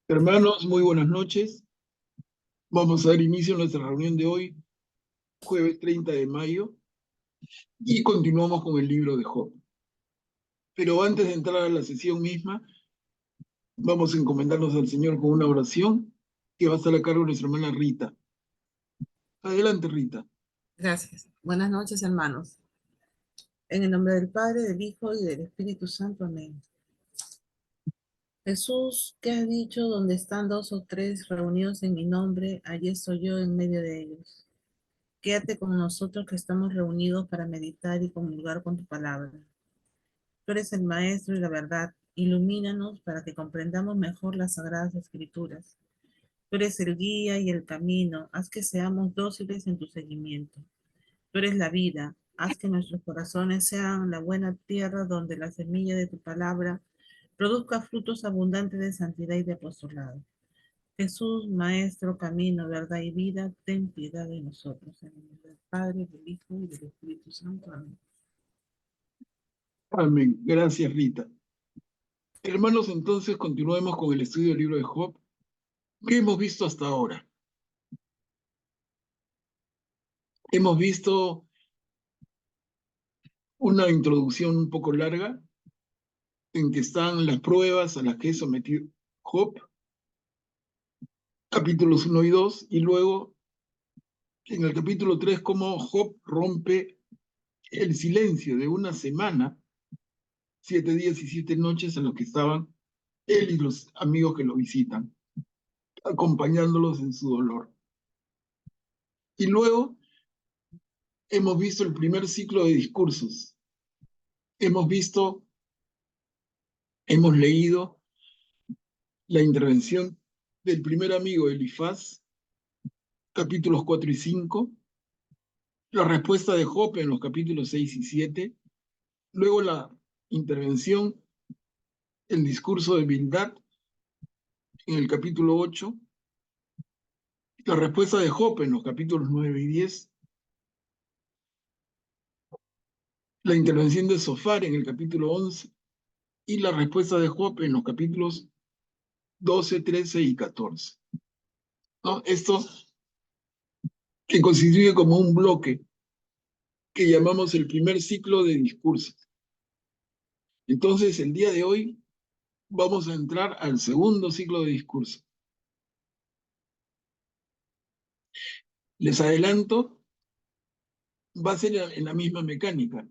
Hermanos, muy buenas noches. Vamos a dar inicio a nuestra reunión de hoy, jueves 30 de mayo, y continuamos con el libro de Job. Pero antes de entrar a la sesión misma, vamos a encomendarnos al Señor con una oración que va a estar a cargo de nuestra hermana Rita. Adelante, Rita. Gracias. Buenas noches, hermanos. En el nombre del Padre, del Hijo y del Espíritu Santo. Amén. Jesús, ¿qué has dicho? Donde están dos o tres reunidos en mi nombre, allí estoy yo en medio de ellos. Quédate con nosotros que estamos reunidos para meditar y comulgar con tu palabra. Tú eres el Maestro y la verdad. Ilumínanos para que comprendamos mejor las sagradas escrituras. Tú eres el guía y el camino. Haz que seamos dóciles en tu seguimiento. Tú eres la vida. Haz que nuestros corazones sean la buena tierra donde la semilla de tu palabra produzca frutos abundantes de santidad y de apostolado. Jesús, Maestro, camino, verdad y vida, ten piedad de nosotros. En el nombre del Padre, del Hijo y del Espíritu Santo. Amén. Amén. Gracias, Rita. Hermanos, entonces continuemos con el estudio del libro de Job. ¿Qué hemos visto hasta ahora? Hemos visto una introducción un poco larga en que están las pruebas a las que es sometido Job, capítulos 1 y 2, y luego en el capítulo 3 cómo Job rompe el silencio de una semana, 7 días y 7 noches en los que estaban él y los amigos que lo visitan, acompañándolos en su dolor. Y luego hemos visto el primer ciclo de discursos. Hemos leído la intervención del primer amigo Elifaz, capítulos 4 y 5, la respuesta de Job en los capítulos 6 y 7, luego la intervención, el discurso de Bildad en el capítulo 8, la respuesta de Job en los capítulos 9 y 10, la intervención de Sofar en el capítulo 11 y la respuesta de Job en los capítulos 12, 13 y 14. ¿No? Esto que constituye como un bloque que llamamos el primer ciclo de discursos. Entonces, el día de hoy vamos a entrar al segundo ciclo de discursos. Les adelanto, va a ser en la misma mecánica.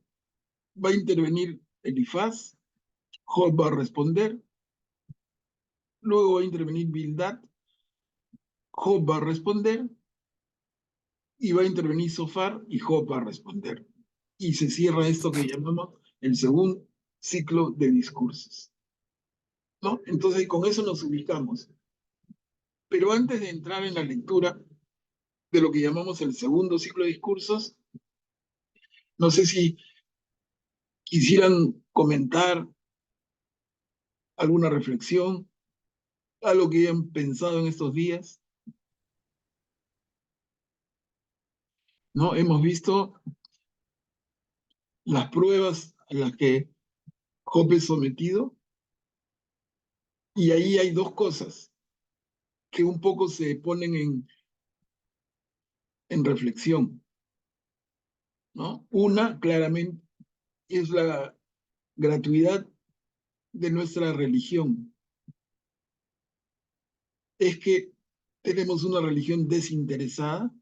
Va a intervenir Elifaz, Job va a responder, luego va a intervenir Bildad, Job va a responder, y va a intervenir Sofar y Job va a responder. Y se cierra esto que llamamos el segundo ciclo de discursos. ¿No? Entonces, con eso nos ubicamos. Pero antes de entrar en la lectura de lo que llamamos el segundo ciclo de discursos, no sé si quisieran comentar alguna reflexión, algo que hayan pensado en estos días. ¿No? Hemos visto las pruebas a las que Job es sometido, y ahí hay dos cosas que un poco se ponen en reflexión, ¿no? Una, claramente, es la gratuidad de nuestra religión. Es que tenemos una religión desinteresada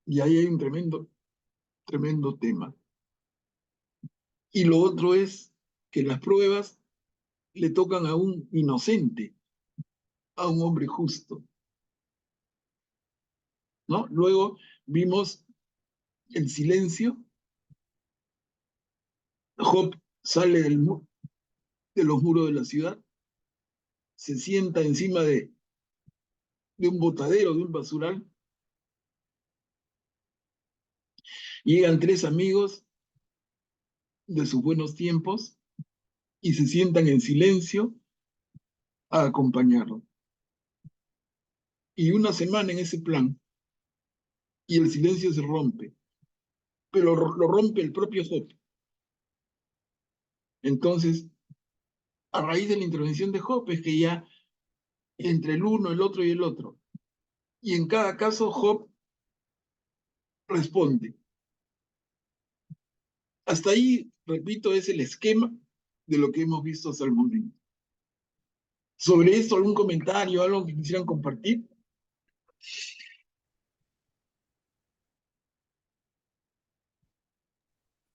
y ahí hay un tremendo tema. Y lo otro es que las pruebas le tocan a un inocente, a un hombre justo, ¿no? Luego vimos el silencio. Job sale de los muros de la ciudad, se sienta encima de un botadero, de un basural. Llegan tres amigos de sus buenos tiempos y se sientan en silencio a acompañarlo. Y una semana en ese plan, y el silencio se rompe, pero lo rompe el propio Job. Entonces, a raíz de la intervención de Job es que ya entre el uno, el otro y el otro. Y en cada caso Job responde. Hasta ahí, repito, es el esquema de lo que hemos visto hasta el momento. Sobre esto, ¿algún comentario, algo que quisieran compartir?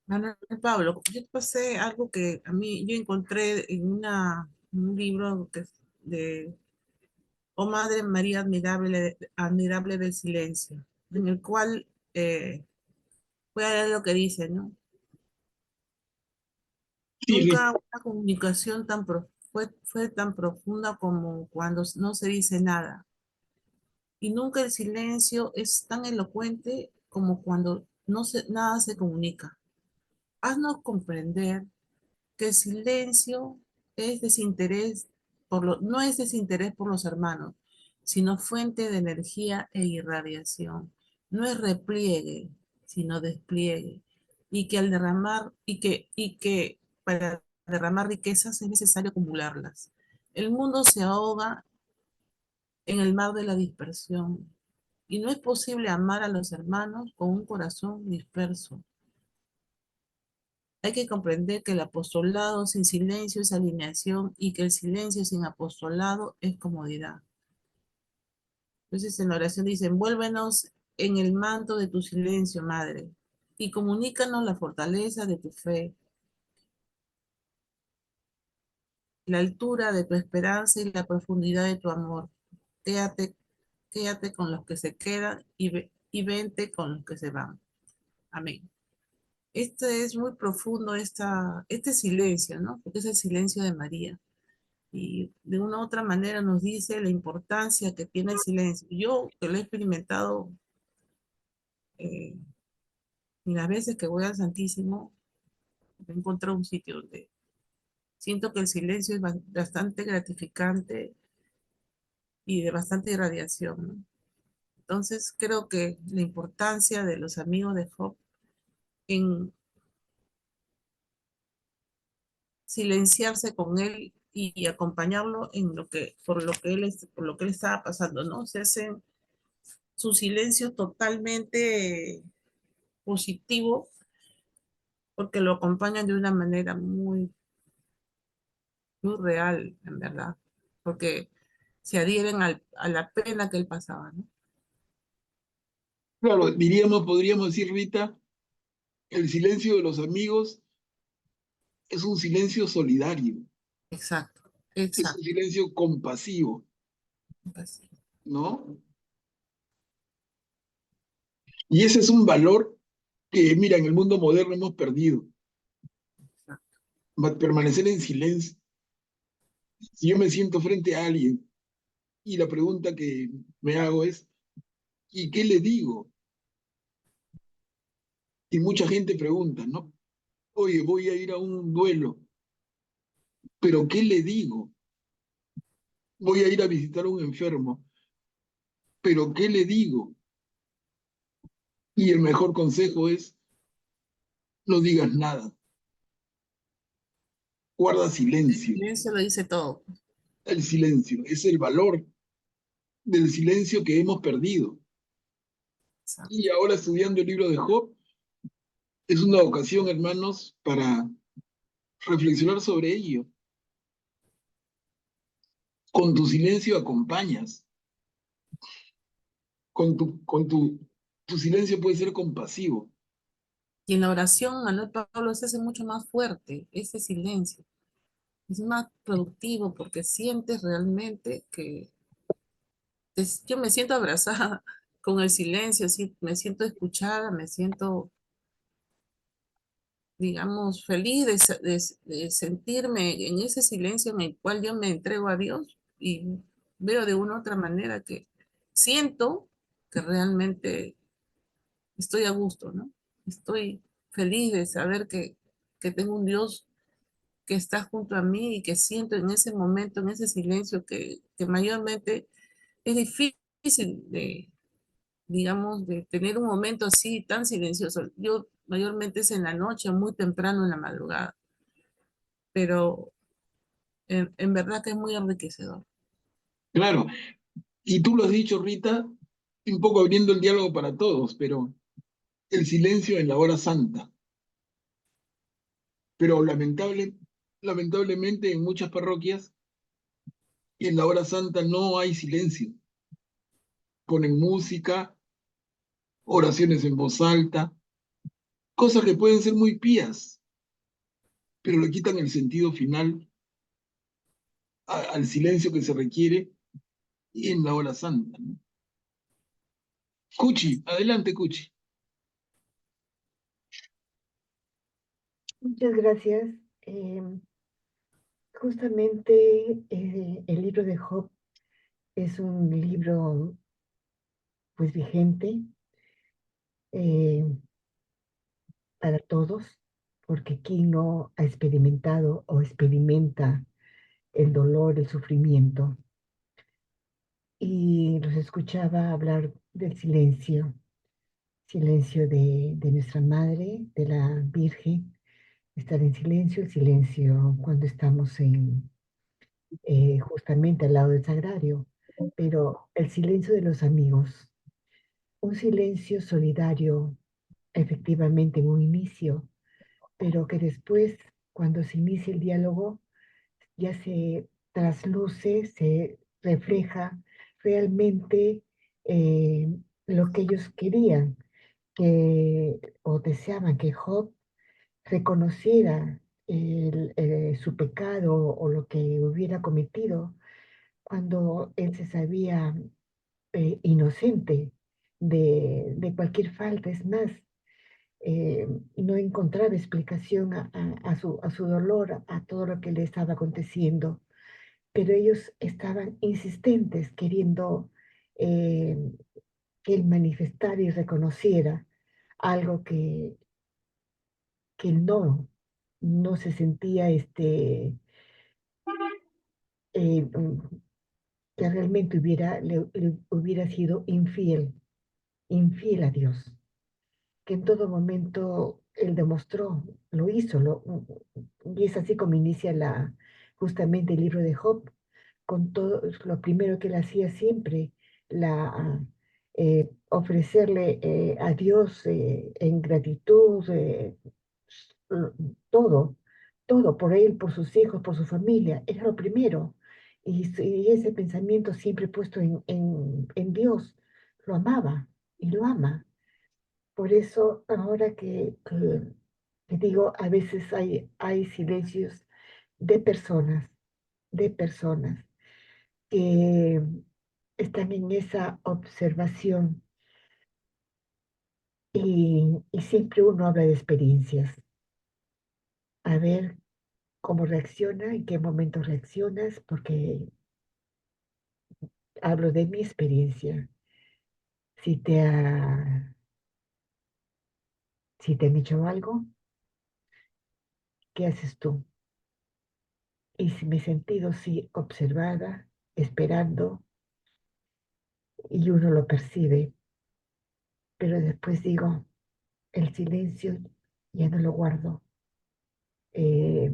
Manuel Pablo, yo te pasé algo que a mí yo encontré en un libro de Oh Madre María Admirable, Admirable del Silencio, en el cual voy a leer lo que dice, ¿no? Sí, Nunca una comunicación fue tan profunda como cuando no se dice nada. Y nunca el silencio es tan elocuente como cuando nada se comunica. Haznos comprender que el silencio es desinterés no es desinterés por los hermanos, sino fuente de energía e irradiación. No es repliegue, sino despliegue. Y que al derramar, y que para derramar riquezas es necesario acumularlas. El mundo se ahoga en el mar de la dispersión. Y no es posible amar a los hermanos con un corazón disperso. Hay que comprender que el apostolado sin silencio es alineación y que el silencio sin apostolado es comodidad. Entonces en la oración dice, envuélvenos en el manto de tu silencio, Madre, y comunícanos la fortaleza de tu fe, la altura de tu esperanza y la profundidad de tu amor. Quédate, quédate con los que se quedan y vente con los que se van. Amén. Este es muy profundo, este silencio, ¿no? Porque es el silencio de María. Y de una u otra manera nos dice la importancia que tiene el silencio. Yo que lo he experimentado eh, y las veces que voy al Santísimo, he encontrado un sitio donde siento que el silencio es bastante gratificante y de bastante irradiación, ¿no? Entonces creo que la importancia de los amigos de Job en silenciarse con él y acompañarlo en por lo que él estaba pasando, ¿no? Se hacen su silencio totalmente positivo porque lo acompañan de una manera muy real, en verdad, porque se adhieren a la pena que él pasaba, ¿no? claro, podríamos decir, Rita, el silencio de los amigos es un silencio solidario, Exacto, es un exacto. silencio compasivo, Pues, ¿no? Y ese es un valor que, mira, en el mundo moderno hemos perdido. exacto. Permanecer en silencio. Si yo me siento frente a alguien y la pregunta que me hago es, ¿y qué le digo? Y mucha gente pregunta, ¿no? Oye, voy a ir a un duelo, pero ¿qué le digo? Voy a ir a visitar a un enfermo, pero ¿qué le digo? Y el mejor consejo es, no digas nada, guarda El silencio. silencio lo dice todo. El silencio es el valor del silencio que hemos perdido. Exacto. Y ahora estudiando el libro de Job, es una ocasión, hermanos, para reflexionar sobre ello. Con tu silencio acompañas, tu silencio puede ser compasivo. Y en la oración, Manuel Pablo se hace mucho más fuerte ese silencio. Es más productivo porque sientes realmente que yo me siento abrazada con el silencio, sí, me siento escuchada, me siento, digamos, feliz de sentirme en ese silencio en el cual yo me entrego a Dios y veo de una u otra manera que siento que realmente estoy a gusto, ¿no? Estoy feliz de saber que tengo un Dios que está junto a mí y que siento en ese momento, en ese silencio que mayormente es difícil de, digamos, de tener un momento así tan silencioso. Yo mayormente es en la noche, muy temprano en la madrugada, pero en verdad que es muy enriquecedor. Claro, y tú lo has dicho, Rita, un poco abriendo el diálogo para todos, pero el silencio en la hora santa. Pero lamentablemente en muchas parroquias en la hora santa no hay silencio. Ponen música, oraciones en voz alta, cosas que pueden ser muy pías, pero le quitan el sentido final al silencio que se requiere en la hora santa, ¿no? Cuchi, adelante, Cuchi. Muchas gracias. Justamente el libro de Job es un libro pues vigente eh, para todos, porque quien no ha experimentado o experimenta el dolor, el sufrimiento, y los escuchaba hablar del silencio, silencio de nuestra Madre, de la Virgen, estar en silencio, el silencio cuando estamos justamente al lado del sagrario, pero el silencio de los amigos, un silencio solidario efectivamente en un inicio, pero que después, cuando se inicia el diálogo, ya se trasluce, se refleja realmente lo que ellos querían que, o deseaban que Job reconociera su pecado o lo que hubiera cometido cuando él se sabía inocente de cualquier falta. Es más, eh, no encontraba explicación a su dolor, a todo lo que le estaba aconteciendo, pero ellos estaban insistentes queriendo eh, que él manifestara y reconociera algo que no se sentía mm, que realmente le hubiera sido infiel a Dios, que en todo momento él demostró, lo hizo, y es así como inicia justamente el libro de Job, con todo lo primero que él hacía siempre, ofrecerle a Dios en gratitud, todo, todo por él, por sus hijos, por su familia, era lo primero. Y ese pensamiento siempre puesto en Dios, lo amaba y lo ama. Por eso ahora que digo, a veces hay silencios de de personas que están en esa observación y siempre uno habla de experiencias. A ver cómo reacciona, en qué momento reaccionas, porque hablo de mi experiencia. Si te, si te han hecho algo, ¿qué haces tú? Y si me he sentido, sí, observada, esperando, y uno lo percibe, pero después digo, el silencio ya no lo guardo. Eh,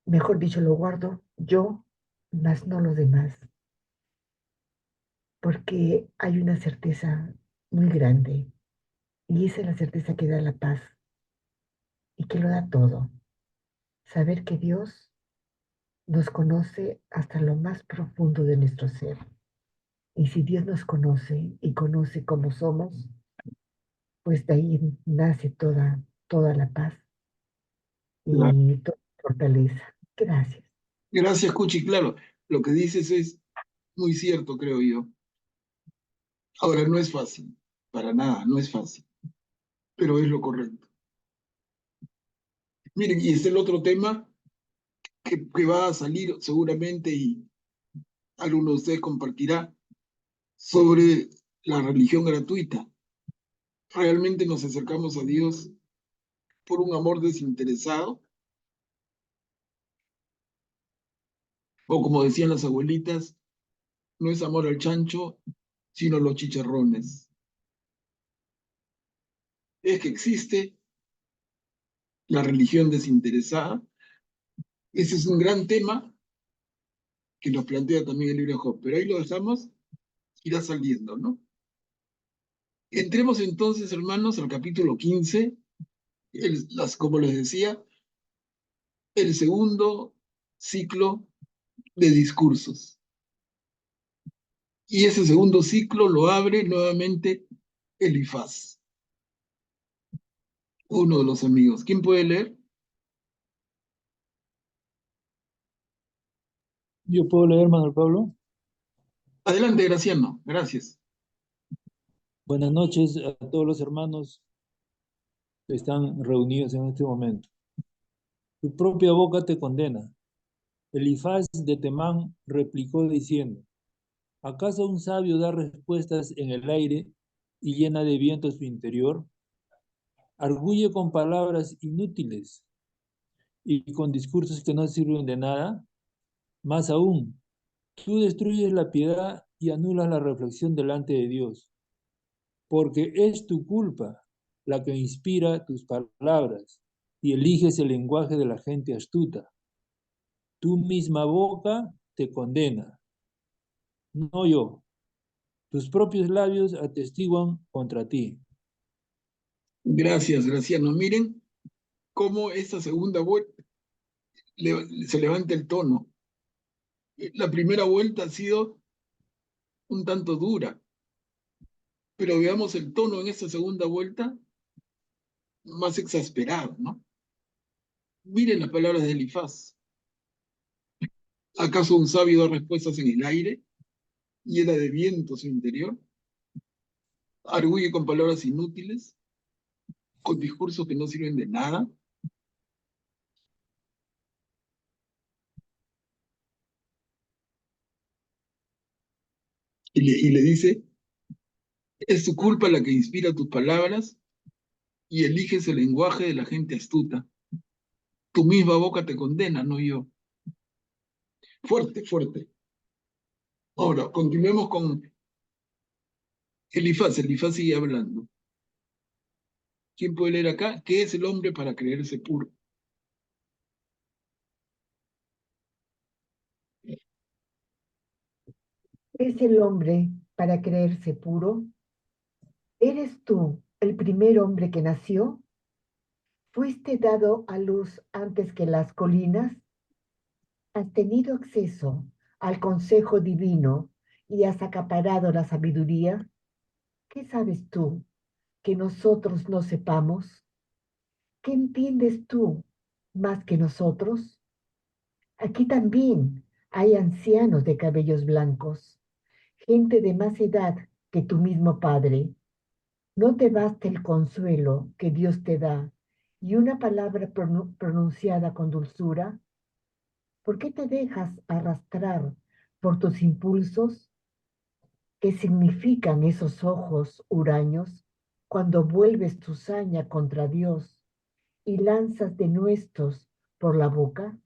Mejor dicho, lo guardo yo, más no los demás, porque hay una certeza muy grande, y esa es la certeza que da la paz y que lo da todo. Saber que Dios nos conoce hasta lo más profundo de nuestro ser. Y si Dios nos conoce y conoce cómo somos, pues de ahí nace toda la paz Claro. y toda la fortaleza. Gracias. Gracias, Cuchi. Claro, lo que dices es muy cierto, creo yo. Ahora, no es fácil, para nada, no es fácil, pero es lo correcto. Miren, y es el otro tema que va a salir seguramente y alguno de ustedes compartirá sobre la religión gratuita. ¿Realmente nos acercamos a Dios por un amor desinteresado? O como decían las abuelitas, no es amor al chancho, sino los chicharrones. Es que existe la religión desinteresada. Ese es un gran tema que nos plantea también el libro de Job, pero ahí lo dejamos, irá saliendo, ¿no? Entremos entonces, hermanos, al capítulo 15, como les decía, el segundo ciclo de discursos. Y ese segundo ciclo lo abre nuevamente Elifaz, uno de los amigos. ¿Quién puede leer? Yo puedo leer, Manuel Pablo. Adelante, Graciano. Gracias. Buenas noches a todos los hermanos que están reunidos en este momento. Tu propia boca te condena. Elifaz de Temán replicó diciendo: ¿acaso un sabio da respuestas en el aire y llena de viento su interior? Arguye con palabras inútiles y con discursos que no sirven de nada. Más aún, tú destruyes la piedad y anulas la reflexión delante de Dios, porque es tu culpa la que inspira tus palabras y eliges el lenguaje de la gente astuta. Tu misma boca te condena, no yo. Tus propios labios atestiguan contra ti. Gracias, Graciano. Miren cómo esta segunda vuelta se levanta el tono. La primera vuelta ha sido un tanto dura, pero veamos el tono en esta segunda vuelta más exasperado, ¿no? Miren las palabras de Elifaz. ¿Acaso un sabio da respuestas en el aire? ¿Llena de viento su interior? ¿Arguye con palabras inútiles? ¿Con discursos que no sirven de nada? Y le dice, es tu culpa la que inspira tus palabras y eliges el lenguaje de la gente astuta. Tu misma boca te condena, no yo. Fuerte, fuerte. Ahora, continuemos con Elifaz. Elifaz sigue hablando. ¿Quién puede leer acá? ¿Qué es el hombre para creerse puro? ¿Es el hombre para creerse puro? ¿Eres tú el primer hombre que nació? ¿Fuiste dado a luz antes que las colinas? ¿Has tenido acceso al consejo divino y has acaparado la sabiduría? ¿Qué sabes tú que nosotros no sepamos? ¿Qué entiendes tú más que nosotros? Aquí también hay ancianos de cabellos blancos, gente de más edad que tu mismo padre. ¿No te basta el consuelo que Dios te da y una palabra pronunciada con dulzura? ¿Por qué te dejas arrastrar por tus impulsos? ¿Qué significan esos ojos huraños cuando vuelves tu saña contra Dios y lanzas denuestos por la boca?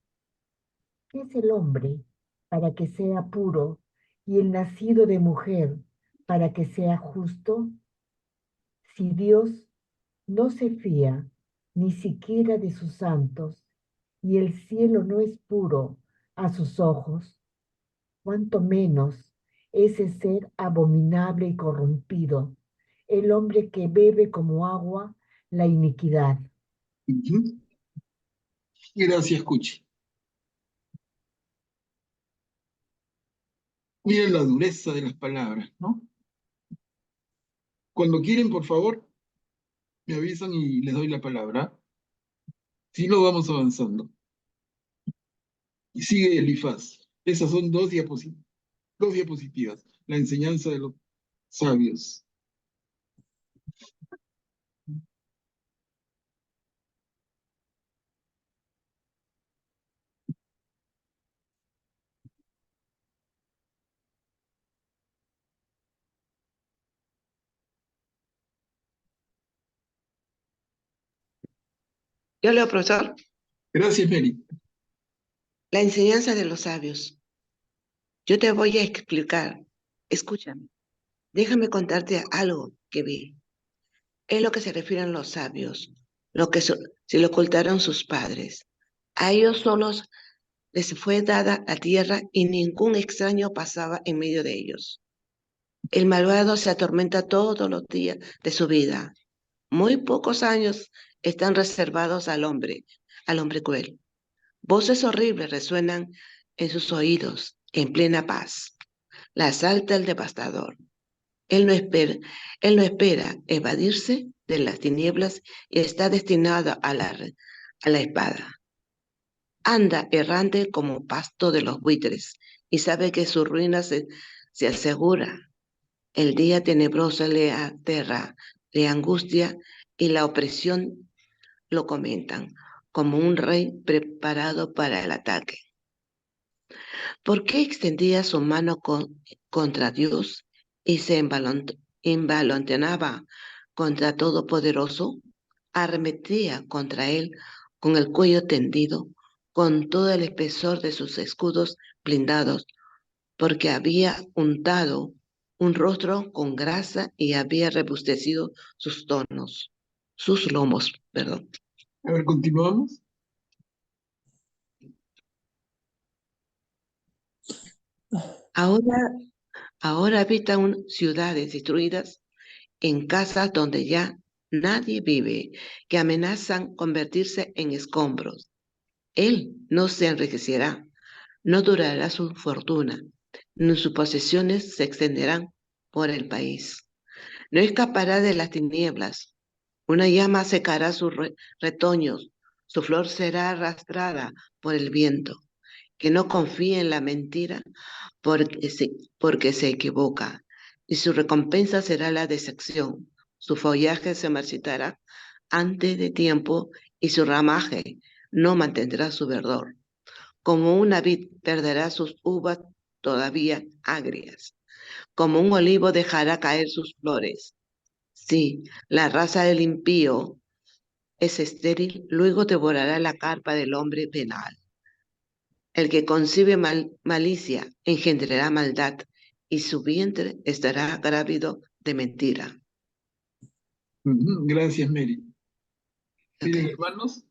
¿Qué es el hombre para que sea puro y el nacido de mujer para que sea justo? Si Dios no se fía ni siquiera de sus santos y el cielo no es puro a sus ojos, cuánto menos ese ser abominable y corrompido, el hombre que bebe como agua la iniquidad. Uh-huh. Gracias, Cuchi. Miren la dureza de las palabras, ¿no? Cuando quieren, por favor, me avisan y les doy la palabra. Si no, vamos avanzando. Y sigue Elifaz. Esas son dos diapositivas. La enseñanza de los sabios. Yo leo, profesor. Gracias, Mary. La enseñanza de los sabios. Yo te voy a explicar. Escúchame. Déjame contarte algo que vi. Es lo que se refieren los sabios, lo que se le ocultaron sus padres. A ellos solos les fue dada la tierra y ningún extraño pasaba en medio de ellos. El malvado se atormenta todos los días de su vida. Muy pocos años están reservados al hombre cruel. Voces horribles resuenan en sus oídos, en plena paz. La asalta el devastador. Él no espera evadirse de las tinieblas y está destinado a la espada. Anda errante como pasto de los buitres y sabe que su ruina se asegura. El día tenebroso le aterra, le angustia y la opresión lo comentan como un rey preparado para el ataque. ¿Por qué extendía su mano contra Dios y se envalentonaba contra Todopoderoso? Arremetía contra él con el cuello tendido, con todo el espesor de sus escudos blindados, porque había untado un rostro con grasa y había rebustecido sus lomos, perdón. A ver, continuamos. Ahora habitan ciudades destruidas en casas donde ya nadie vive, que amenazan convertirse en escombros. Él no se enriquecerá, no durará su fortuna, ni sus posesiones se extenderán por el país. No escapará de las tinieblas. Una llama secará sus retoños, su flor será arrastrada por el viento. Que no confíe en la mentira porque se equivoca, y su recompensa será la decepción. Su follaje se marchitará antes de tiempo y su ramaje no mantendrá su verdor. Como una vid perderá sus uvas todavía agrias. Como un olivo dejará caer sus flores. Sí, la raza del impío es estéril, luego devorará la carpa del hombre venal. El que concibe malicia engendrará maldad, y su vientre estará grávido de mentira. Gracias, Mary. Miren, Okay. hermanos,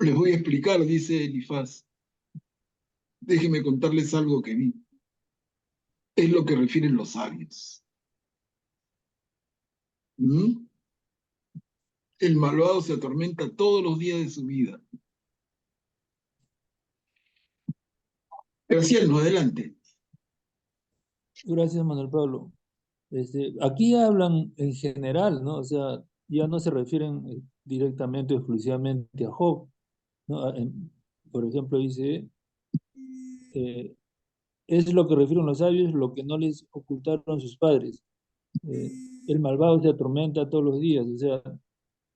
les voy a explicar, dice Elifaz. Déjenme contarles algo que vi. Es lo que refieren los sabios. ¿Mm? El malvado se atormenta todos los días de su vida. Graciano, adelante. Gracias, Manuel Pablo. Aquí hablan en general, ¿no? O sea, ya no se refieren directamente o exclusivamente a Job, ¿no? Por ejemplo, dice, eh, es lo que refieren los sabios, lo que no les ocultaron sus padres. Eh, el malvado se atormenta todos los días, o sea,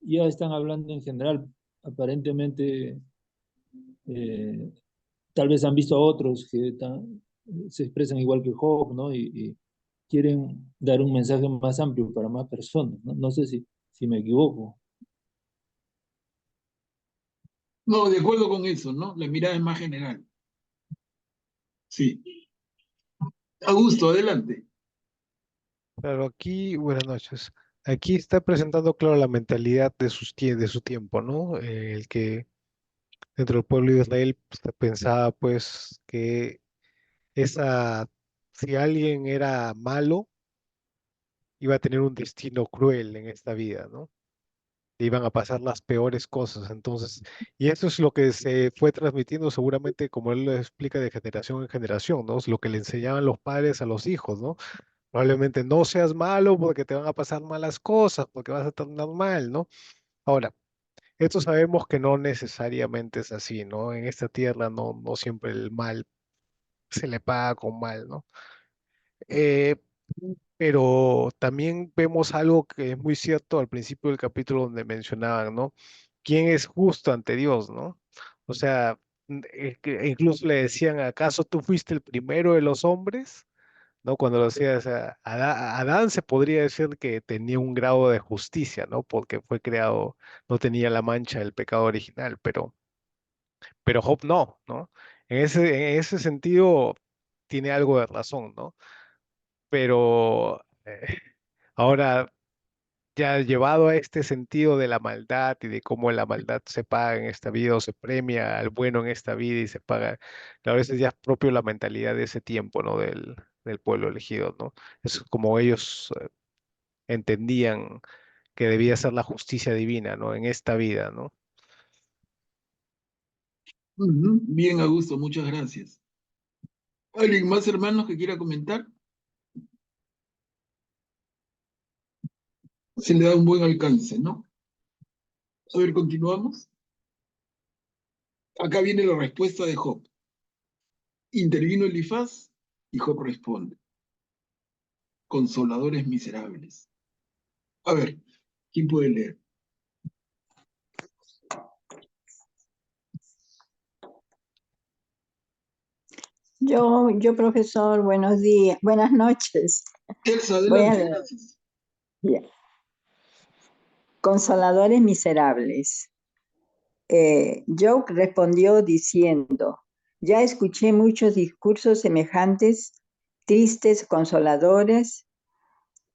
ya están hablando en general. Aparentemente, eh, tal vez han visto a otros que se expresan igual que Job, ¿no? Y quieren dar un mensaje más amplio para más personas, ¿no? No sé si me equivoco. No, de acuerdo con eso, ¿no? La mirada es más general. Sí. Augusto, adelante. Claro, aquí, buenas noches. Aquí está presentando, claro, la mentalidad de su tiempo, ¿no? El que dentro del pueblo de Israel pues, pensaba, pues, que esa, si alguien era malo, iba a tener un destino cruel en esta vida, ¿no? Le iban a pasar las peores cosas. Entonces, y eso es lo que se fue transmitiendo seguramente, como él lo explica, de generación en generación, ¿no? Es lo que le enseñaban los padres a los hijos, ¿no? Probablemente no seas malo porque te van a pasar malas cosas, porque vas a terminar mal, ¿no? Ahora, esto sabemos que no necesariamente es así, ¿no? En esta tierra no siempre el mal se le paga con mal, ¿no? Eh, pero también vemos algo que es muy cierto al principio del capítulo donde mencionaban, ¿no? ¿Quién es justo ante Dios, ¿no? O sea, que incluso le decían, ¿acaso tú fuiste el primero de los hombres? ¿No? Cuando lo hacías a Adán se podría decir que tenía un grado de justicia, ¿no? Porque fue creado, no tenía la mancha del pecado original, pero Job no, ¿no? En ese sentido tiene algo de razón, ¿no? Pero ahora ya llevado a este sentido de la maldad y de cómo la maldad se paga en esta vida o se premia al bueno en esta vida y se paga, a veces ya es propio la mentalidad de ese tiempo, ¿no? Del pueblo elegido, ¿no? Es como ellos entendían que debía ser la justicia divina, ¿no? En esta vida, ¿no? Ujú. Bien, Augusto, muchas gracias. ¿Alguien más, hermanos, que quiera comentar? Se le da un buen alcance, ¿no? A ver, continuamos. Acá viene la respuesta de Job. Intervino Elifaz y Job responde: consoladores miserables. A ver, ¿quién puede leer? Profesor, buenos días, buenas noches. Elsa, Voy a adelante, leer. gracias. Bien. Consoladores miserables. Job respondió diciendo: ya escuché muchos discursos semejantes, tristes, consoladores,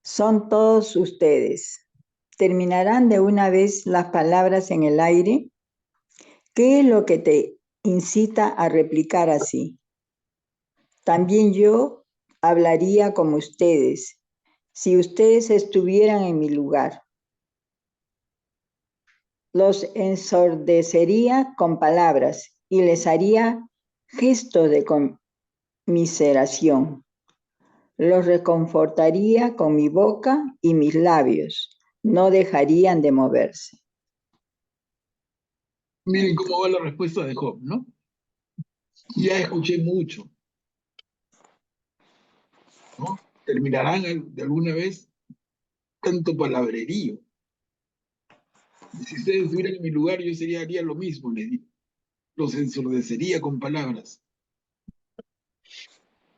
son todos ustedes. ¿Terminarán de una vez las palabras en el aire? ¿Qué es lo que te incita a replicar así? También yo hablaría como ustedes, si ustedes estuvieran en mi lugar. Los ensordecería con palabras y les haría gestos de conmiseración. Los reconfortaría con mi boca y mis labios. No dejarían de moverse. Miren cómo va la respuesta de Job, ¿no? Ya escuché mucho, ¿no? ¿Terminarán de alguna vez tanto palabrerío? Si ustedes estuvieran en mi lugar, yo haría lo mismo, les digo. Los ensordecería con palabras.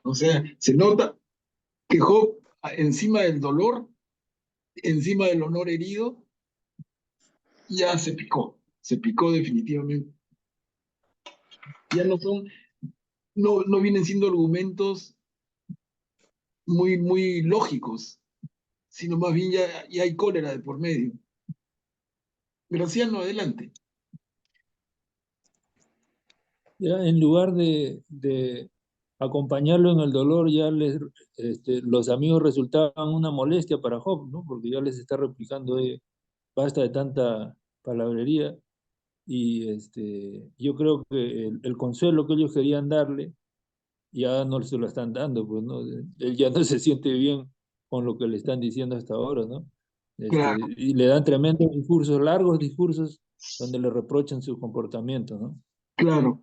O sea, se nota que Job, encima del dolor, encima del honor herido, ya se picó definitivamente. Ya no vienen siendo argumentos muy lógicos, sino más bien ya hay cólera de por medio. Graciano, adelante. Ya en lugar de acompañarlo en el dolor, los amigos resultaban una molestia para Job, ¿no? Porque ya les está replicando, basta de tanta palabrería. Y yo creo que el consuelo que ellos querían darle ya no se lo están dando, pues, ¿no? Él ya no se siente bien con lo que le están diciendo hasta ahora, ¿no? Claro, Y le dan tremendos discursos, largos discursos, donde le reprochan su comportamiento, ¿no? claro.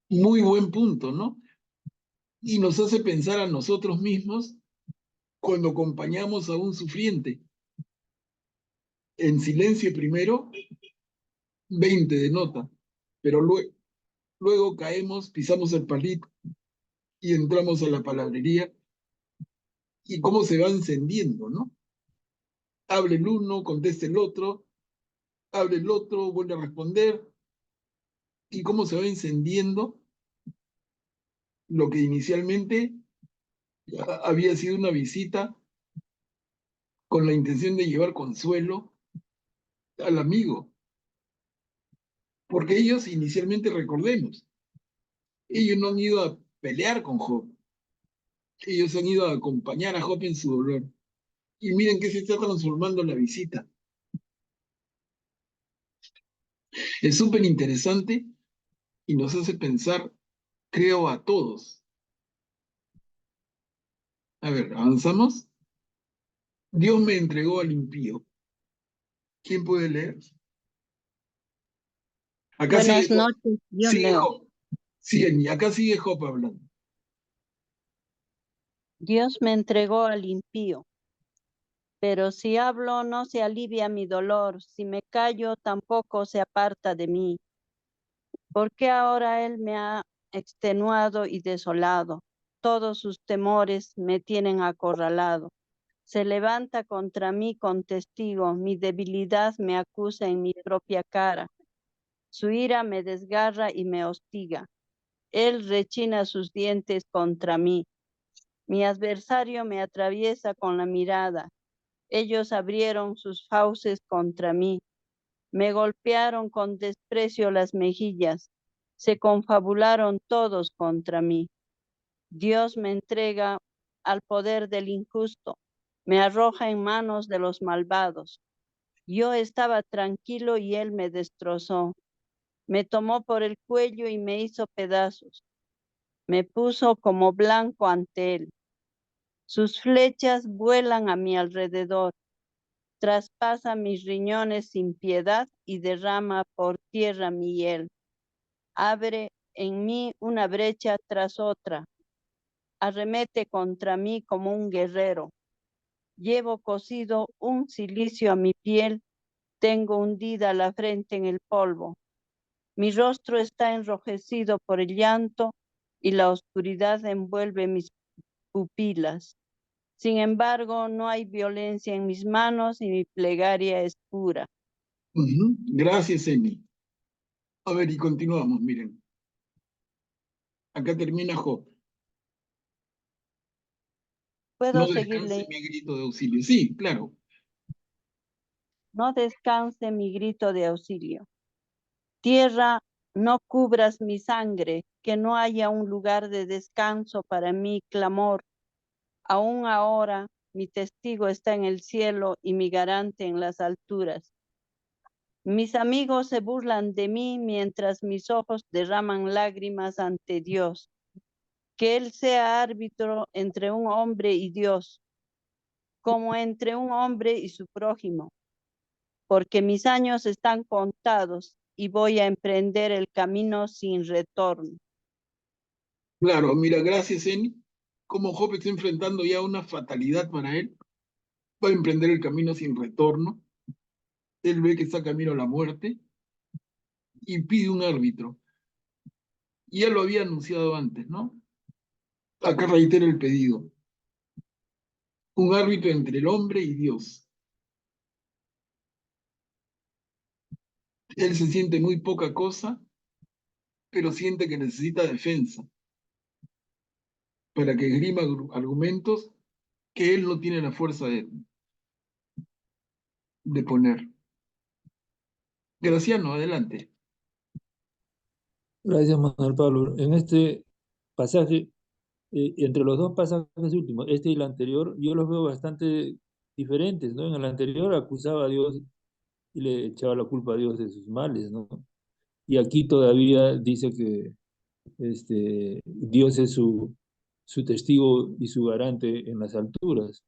Muy buen punto, ¿no? Y nos hace pensar a nosotros mismos cuando acompañamos a un sufriente. En silencio primero, 20 de nota, pero luego caemos, pisamos el palito y entramos a la palabrería y cómo se va encendiendo, ¿no? Hable el uno, conteste el otro, hable el otro, vuelve a responder, y cómo se va encendiendo lo que inicialmente había sido una visita con la intención de llevar consuelo al amigo. Porque ellos inicialmente, recordemos, ellos no han ido a pelear con Job, ellos han ido a acompañar a Job en su dolor. Y miren que se está transformando la visita. Es súper interesante y nos hace pensar, creo, a todos. A ver, avanzamos. Dios me entregó al impío. ¿Quién puede leer? Acá sigue Buenas Job. noches, yo Sigue leo. Job. Siguen, y acá sigue Job hablando. Dios me entregó al impío, pero si hablo no se alivia mi dolor, si me callo tampoco se aparta de mí. ¿Por qué ahora él me ha extenuado y desolado? Todos sus temores me tienen acorralado. Se levanta contra mí con testigo, mi debilidad me acusa en mi propia cara. Su ira me desgarra y me hostiga. Él rechina sus dientes contra mí. Mi adversario me atraviesa con la mirada. Ellos abrieron sus fauces contra mí, me golpearon con desprecio las mejillas, se confabularon todos contra mí. Dios me entrega al poder del injusto, me arroja en manos de los malvados. Yo estaba tranquilo y él me destrozó. Me tomó por el cuello y me hizo pedazos. Me puso como blanco ante él. Sus flechas vuelan a mi alrededor. Traspasa mis riñones sin piedad y derrama por tierra mi hiel. Abre en mí una brecha tras otra. Arremete contra mí como un guerrero. Llevo cosido un cilicio a mi piel. Tengo hundida la frente en el polvo. Mi rostro está enrojecido por el llanto y la oscuridad envuelve mis pupilas. Sin embargo, no hay violencia en mis manos y mi plegaria es pura. Gracias, Eni. A ver, y continuamos, miren. Acá termina Job. ¿Puedo No seguir descanse leyendo? mi grito de auxilio. Sí, claro. No descanse mi grito de auxilio. Tierra, no cubras mi sangre, que no haya un lugar de descanso para mi clamor. Aún ahora mi testigo está en el cielo y mi garante en las alturas. Mis amigos se burlan de mí mientras mis ojos derraman lágrimas ante Dios. Que Él sea árbitro entre un hombre y Dios, como entre un hombre y su prójimo, porque mis años están contados y voy a emprender el camino sin retorno. Claro, mira, gracias, Eni. Como Job está enfrentando ya una fatalidad para él, va a emprender el camino sin retorno. Él ve que está camino a la muerte y pide un árbitro. Ya lo había anunciado antes, ¿no? Acá reitera el pedido. Un árbitro entre el hombre y Dios. Él se siente muy poca cosa, pero siente que necesita defensa para que esgrima argumentos que él no tiene la fuerza de poner. Graciano, adelante. Gracias, Manuel Pablo. En este pasaje, entre los dos pasajes últimos, este y el anterior, yo los veo bastante diferentes, ¿no? En el anterior acusaba a Dios y le echaba la culpa a Dios de sus males, ¿no? Y aquí todavía dice que Dios es su testigo y su garante en las alturas.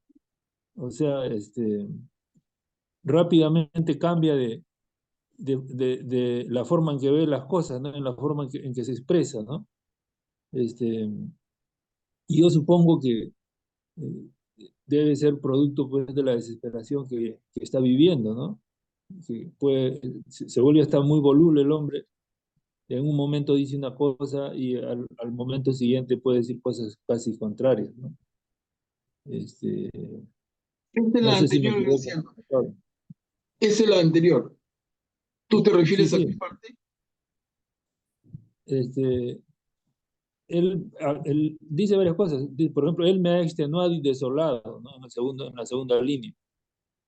O sea, rápidamente cambia de la forma en que ve las cosas, ¿no? En la forma en que se expresa, ¿no? Y yo supongo que debe ser producto, pues, de la desesperación que está viviendo, ¿no? Que se vuelve hasta muy voluble el hombre. En un momento dice una cosa y al momento siguiente puede decir cosas casi contrarias, ¿no? Esta es No la sé si me anterior, equivoco. Graciano. Esa es la anterior. ¿Tú te Sí, refieres a qué sí. parte? Él dice varias cosas. Por ejemplo, él me ha extenuado y desolado, ¿no? En la segunda línea.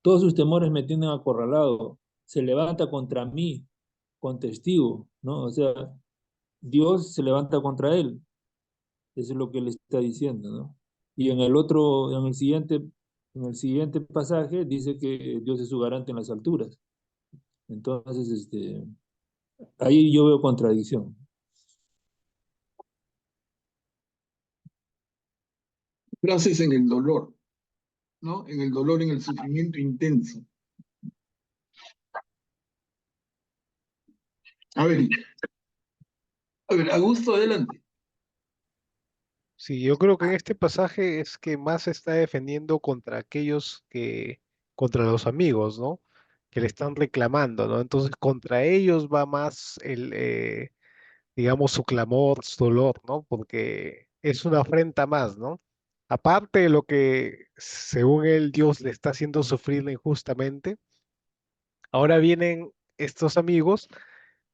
Todos sus temores me tienen acorralado. Se levanta contra mí con testigo, ¿no? O sea, Dios se levanta contra él. Eso es lo que él está diciendo, ¿no? Y en el siguiente pasaje dice que Dios es su garante en las alturas. Entonces, ahí yo veo contradicción. Frases en el dolor, ¿no? En el dolor, en el sufrimiento intenso. A ver, Augusto, adelante. Sí, yo creo que en este pasaje es que más se está defendiendo contra contra los amigos, ¿no? Que le están reclamando, ¿no? Entonces, contra ellos va más digamos, su clamor, su dolor, ¿no? Porque es una afrenta más, ¿no? Aparte de lo que, según él, Dios le está haciendo sufrir injustamente, ahora vienen estos amigos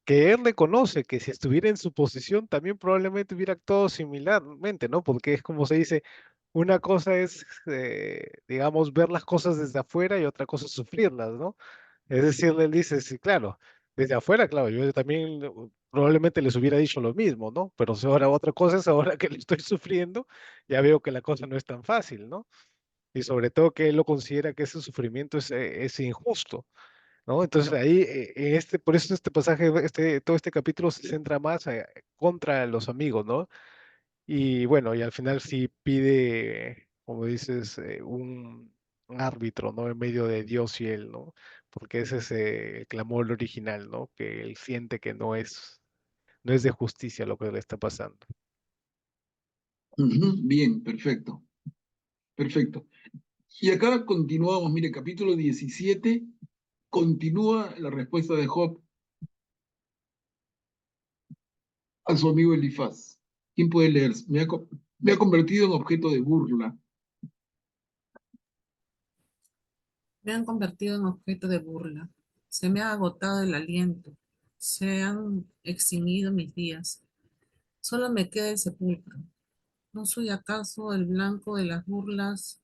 que él reconoce que si estuviera en su posición también probablemente hubiera actuado similarmente, ¿no? Porque es como se dice, una cosa es, digamos, ver las cosas desde afuera y otra cosa es sufrirlas, ¿no? Es decir, él dice, sí, claro, desde afuera, claro, yo también probablemente les hubiera dicho lo mismo, ¿no? Pero si ahora otra cosa es ahora que le estoy sufriendo, ya veo que la cosa no es tan fácil, ¿no? Y sobre todo que él lo considera que ese sufrimiento es injusto, ¿no? Entonces ahí, por eso este pasaje, todo este capítulo se centra más contra los amigos, ¿no? Y bueno, y al final sí pide, como dices, un árbitro, ¿no? En medio de Dios y él, ¿no? Porque ese es el clamor original, ¿no? Que él siente que no es de justicia lo que le está pasando. Ujú, bien, perfecto, perfecto. Y acá continuamos, mire, capítulo 17, continúa la respuesta de Job a su amigo Elifaz. ¿Quién puede leer? Me ha convertido en objeto de burla. Me han convertido en objeto de burla. Se me ha agotado el aliento. Se han extinguido mis días. Solo me queda el sepulcro. ¿No soy acaso el blanco de las burlas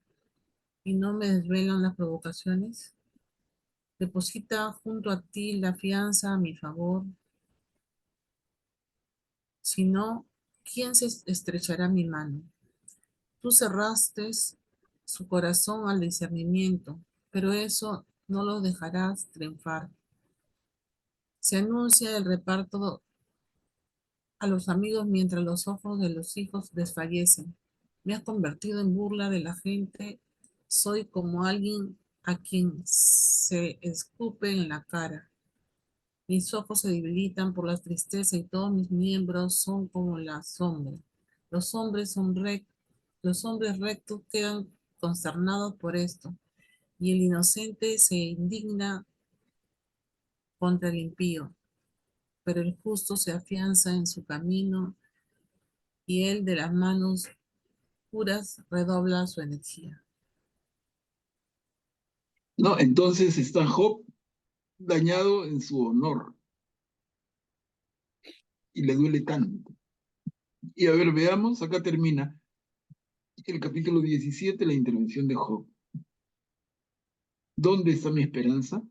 y no me desvelan las provocaciones? Deposita junto a ti la fianza a mi favor. Si no, ¿quién se estrechará mi mano? Tú cerraste su corazón al discernimiento, pero eso no lo dejarás triunfar. Se anuncia el reparto a los amigos mientras los ojos de los hijos desfallecen. Me has convertido en burla de la gente. Soy como alguien a quien se escupe en la cara. Mis ojos se debilitan por la tristeza y todos mis miembros son como la sombra. Los hombres son los hombres rectos quedan consternados por esto, y el inocente se indigna contra el impío, pero el justo se afianza en su camino y el de las manos puras redobla su energía. No, entonces está Job dañado en su honor y le duele tanto. Y a ver, veamos, acá termina el capítulo 17, la intervención de Job. ¿Dónde está mi esperanza?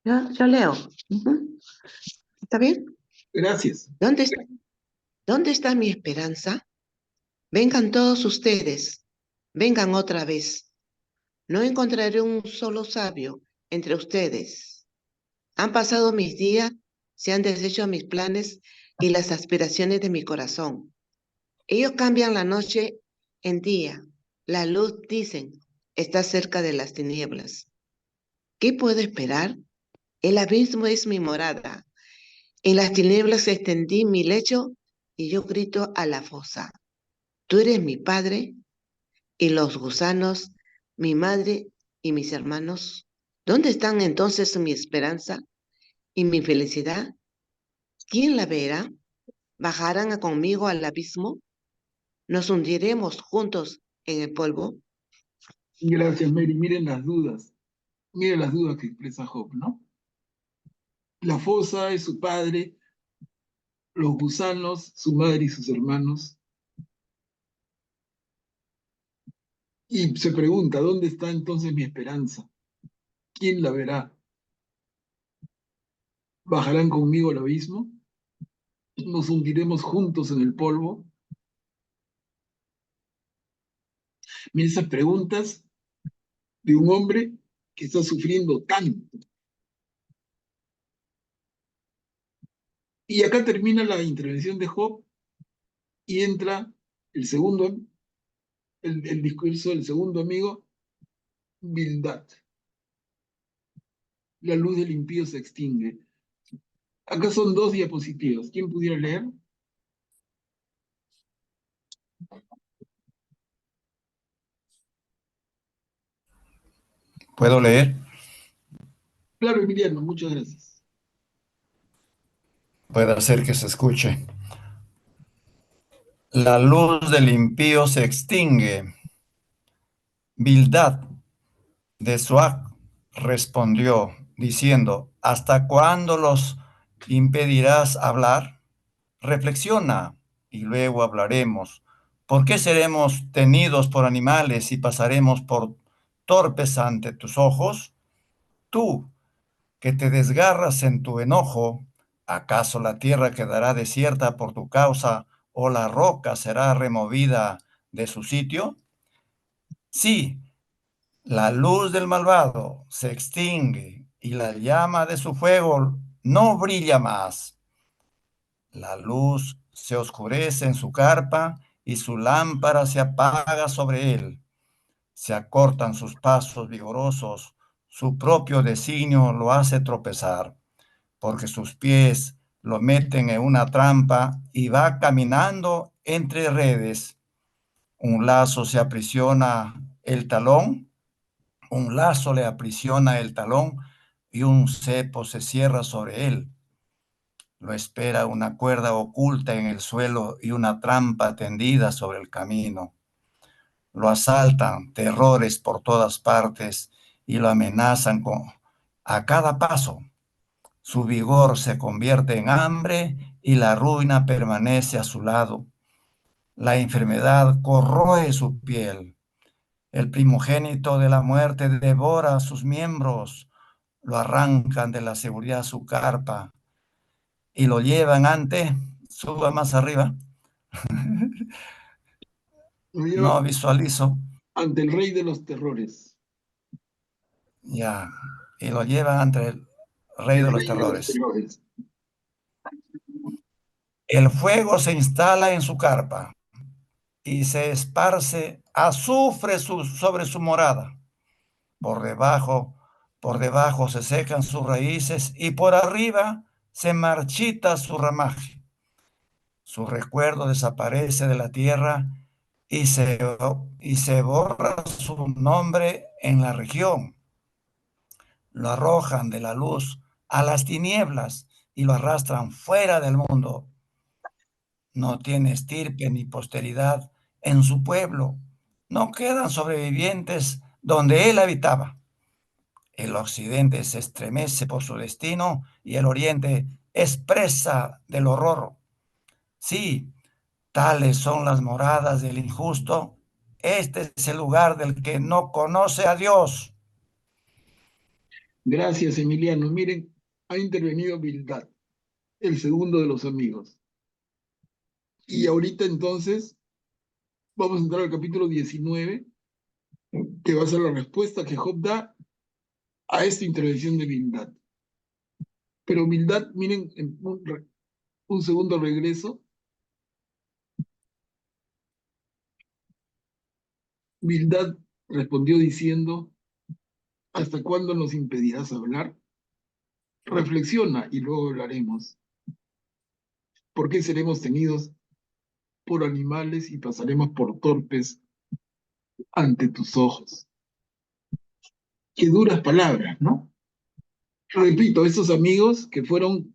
Yo leo. Ujú. ¿Está bien? Gracias. ¿Dónde está, dónde está mi esperanza? Vengan todos ustedes, vengan otra vez. No encontraré un solo sabio entre ustedes. Han pasado mis días, se han deshecho mis planes y las aspiraciones de mi corazón. Ellos cambian la noche en día. La luz, dicen, está cerca de las tinieblas. ¿Qué puedo esperar? El abismo es mi morada. En las tinieblas extendí mi lecho y yo grito a la fosa. Tú eres mi padre y los gusanos, mi madre y mis hermanos. ¿Dónde están entonces mi esperanza y mi felicidad? ¿Quién la verá? ¿Bajarán conmigo al abismo? ¿Nos hundiremos juntos en el polvo? Gracias, Mary. Miren las dudas que expresa Job, ¿no? La fosa es su padre, los gusanos, su madre y sus hermanos. Y se pregunta, ¿dónde está entonces mi esperanza? ¿Quién la verá? ¿Bajarán conmigo al abismo? ¿Nos hundiremos juntos en el polvo? Miren esas preguntas de un hombre que está sufriendo tanto. Y acá termina la intervención de Job y entra el segundo, el discurso del segundo amigo, Bildad. La luz del impío se extingue. Acá son dos diapositivas. ¿Quién pudiera leer? ¿Puedo leer? Claro, Emiliano, muchas gracias. Puede hacer que se escuche. La luz del impío se extingue. Bildad de Suac respondió, diciendo, ¿hasta cuándo los impedirás hablar? Reflexiona y luego hablaremos. ¿Por qué seremos tenidos por animales y pasaremos por torpes ante tus ojos? Tú, que te desgarras en tu enojo, ¿acaso la tierra quedará desierta por tu causa o la roca será removida de su sitio? Sí, la luz del malvado se extingue y la llama de su fuego no brilla más. La luz se oscurece en su carpa y su lámpara se apaga sobre él. Se acortan sus pasos vigorosos, su propio designio lo hace tropezar, porque sus pies lo meten en una trampa y va caminando entre redes. Un lazo se aprisiona el talón, un lazo le aprisiona el talón y un cepo se cierra sobre él. Lo espera una cuerda oculta en el suelo y una trampa tendida sobre el camino. Lo asaltan terrores por todas partes y lo amenazan a cada paso. Su vigor se convierte en hambre y la ruina permanece a su lado. La enfermedad corroe su piel. El primogénito de la muerte devora sus miembros. Lo arrancan de la seguridad su carpa y lo llevan suba más arriba. Lo lleva No visualizo. ante el rey de los terrores. Ya. Y lo llevan ante el rey de los terrores. El fuego se instala en su carpa y se esparce azufre sobre su morada. Por debajo se secan sus raíces y por arriba se marchita su ramaje. Su recuerdo desaparece de la tierra y se borra su nombre en la región. Lo arrojan de la luz a las tinieblas y lo arrastran fuera del mundo. No tiene estirpe ni posteridad en su pueblo. No quedan sobrevivientes donde él habitaba. El occidente se estremece por su destino y el oriente es presa del horror. Sí, tales son las moradas del injusto. Este es el lugar del que no conoce a Dios. Gracias, Emiliano. Miren, ha intervenido Bildad, el segundo de los amigos. Y ahorita entonces vamos a entrar al capítulo 19, que va a ser la respuesta que Job da a esta intervención de Bildad. Pero Bildad, miren, en un segundo regreso. Bildad respondió diciendo, ¿hasta cuándo nos impedirás hablar? Reflexiona y luego hablaremos. ¿Por qué seremos tenidos por animales y pasaremos por torpes ante tus ojos? Qué duras palabras, ¿no? Repito, estos amigos que fueron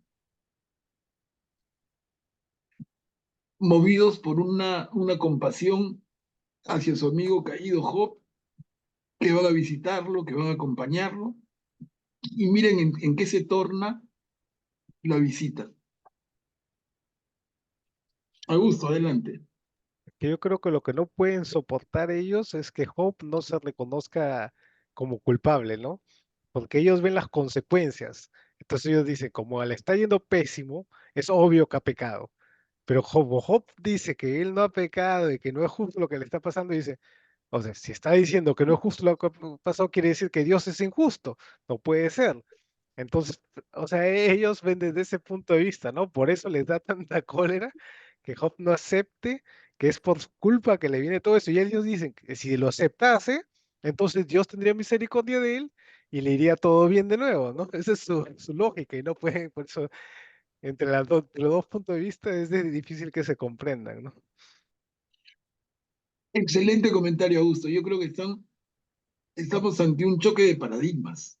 movidos por una compasión hacia su amigo caído Job, que van a visitarlo, que van a acompañarlo, y miren en qué se torna la visita. Augusto, adelante. Que yo creo que lo que no pueden soportar ellos es que Job no se reconozca como culpable, ¿no? Porque ellos ven las consecuencias. Entonces ellos dicen, como le está yendo pésimo, es obvio que ha pecado. Pero Job dice que él no ha pecado y que no es justo lo que le está pasando, y dice, o sea, si está diciendo que no es justo lo que ha pasado, quiere decir que Dios es injusto. No puede ser. Entonces, o sea, ellos ven desde ese punto de vista, ¿no? Por eso les da tanta cólera que Job no acepte que es por su culpa que le viene todo eso. Y ellos dicen que si lo aceptase, entonces Dios tendría misericordia de él y le iría todo bien de nuevo, ¿no? Esa es su lógica y no pueden, por eso, entre los dos puntos de vista es difícil que se comprendan, ¿no? Excelente comentario, Augusto. Yo creo que estamos ante un choque de paradigmas.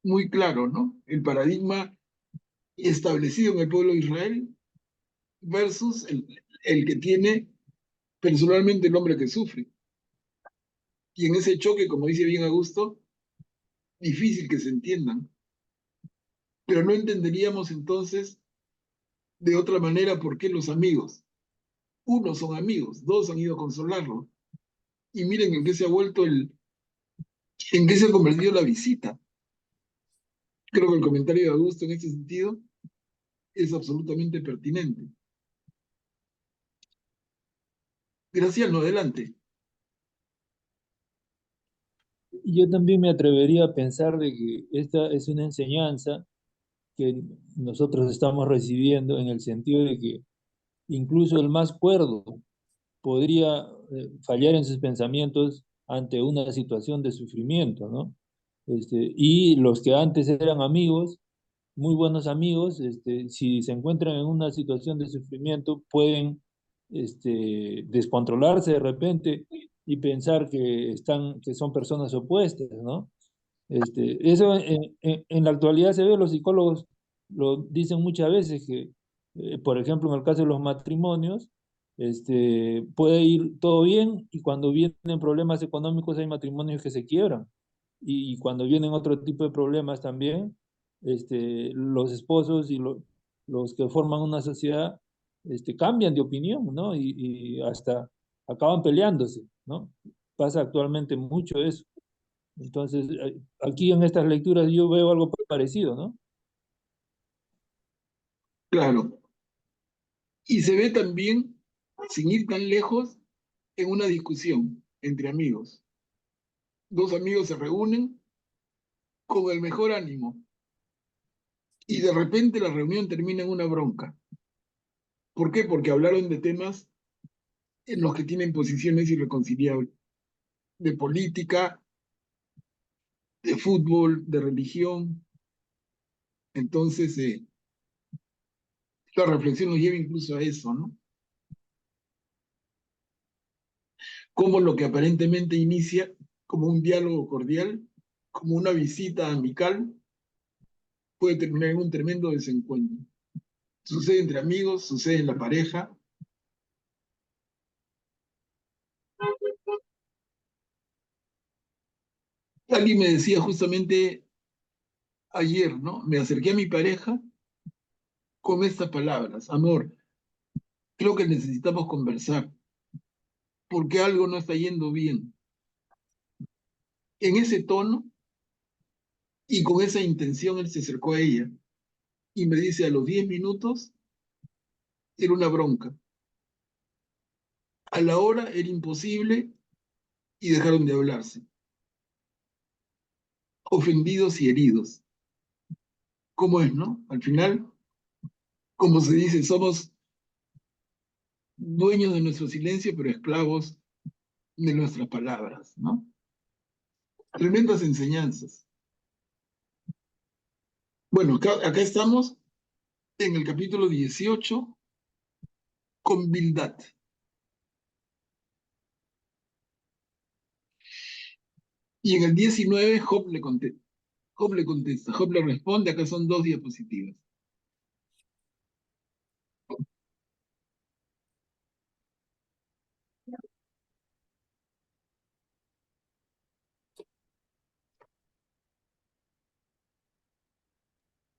Muy claro, ¿no? El paradigma establecido en el pueblo de Israel versus el que tiene personalmente el hombre que sufre. Y en ese choque, como dice bien Augusto, difícil que se entiendan. Pero no entenderíamos entonces de otra manera por qué los amigos, uno son amigos, dos han ido a consolarlo. Y miren en qué se ha vuelto en qué se ha convertido la visita. Creo que el comentario de Augusto en este sentido es absolutamente pertinente. Graciano, adelante. Yo también me atrevería a pensar de que esta es una enseñanza que nosotros estamos recibiendo en el sentido de que incluso el más cuerdo podría fallar en sus pensamientos ante una situación de sufrimiento, ¿no? Y los que antes eran amigos, muy buenos amigos, si se encuentran en una situación de sufrimiento, pueden descontrolarse de repente y pensar que son personas opuestas, ¿no? Eso en la actualidad se ve, los psicólogos lo dicen muchas veces que, por ejemplo, en el caso de los matrimonios, puede ir todo bien y cuando vienen problemas económicos hay matrimonios que se quiebran. Y cuando vienen otro tipo de problemas también, los esposos y los que forman una sociedad cambian de opinión, ¿no? Y hasta acaban peleándose, ¿no? Pasa actualmente mucho eso. Entonces, aquí en estas lecturas yo veo algo parecido, ¿no? Claro. Y se ve también, sin ir tan lejos, en una discusión entre amigos. Dos amigos se reúnen con el mejor ánimo y de repente la reunión termina en una bronca. ¿Por qué? Porque hablaron de temas en los que tienen posiciones irreconciliables, de política, de fútbol, de religión. Entonces, la reflexión nos lleva incluso a eso, ¿no? Cómo lo que aparentemente inicia como un diálogo cordial, como una visita amical, puede terminar en un tremendo desencuentro. Sucede entre amigos, sucede en la pareja. Alguien me decía justamente ayer, ¿no? Me acerqué a mi pareja con estas palabras: amor, creo que necesitamos conversar porque algo no está yendo bien. En ese tono y con esa intención él se acercó a ella y me dice: a los 10 minutos era una bronca, a la hora era imposible y dejaron de hablarse, ofendidos y heridos. ¿Cómo es, no? Al final, como se dice, somos dueños de nuestro silencio, pero esclavos de nuestras palabras, ¿no? Tremendas enseñanzas. Bueno, acá estamos en el capítulo 18 con Bildad. Y en el 19 Job le contesta. Job le responde, acá son 2 diapositivas.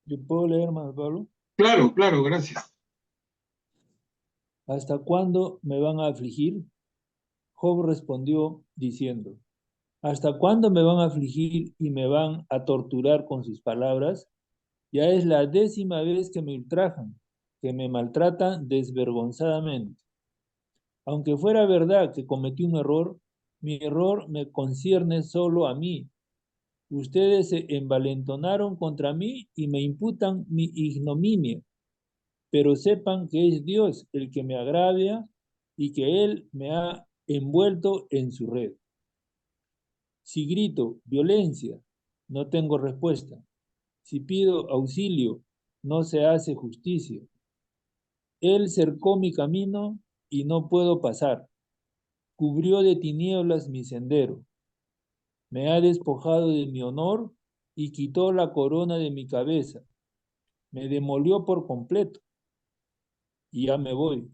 ¿Yo puedo leer más, Pablo? Claro, claro, gracias. ¿Hasta cuándo me van a afligir? Job respondió diciendo, ¿hasta cuándo me van a afligir y me van a torturar con sus palabras? Ya es la 10ª vez que me ultrajan, que me maltratan desvergonzadamente. Aunque fuera verdad que cometí un error, mi error me concierne solo a mí. Ustedes se envalentonaron contra mí y me imputan mi ignominia, pero sepan que es Dios el que me agravia y que Él me ha envuelto en su red. Si grito violencia, no tengo respuesta. Si pido auxilio, no se hace justicia. Él cercó mi camino y no puedo pasar. Cubrió de tinieblas mi sendero. Me ha despojado de mi honor y quitó la corona de mi cabeza. Me demolió por completo. Y ya me voy.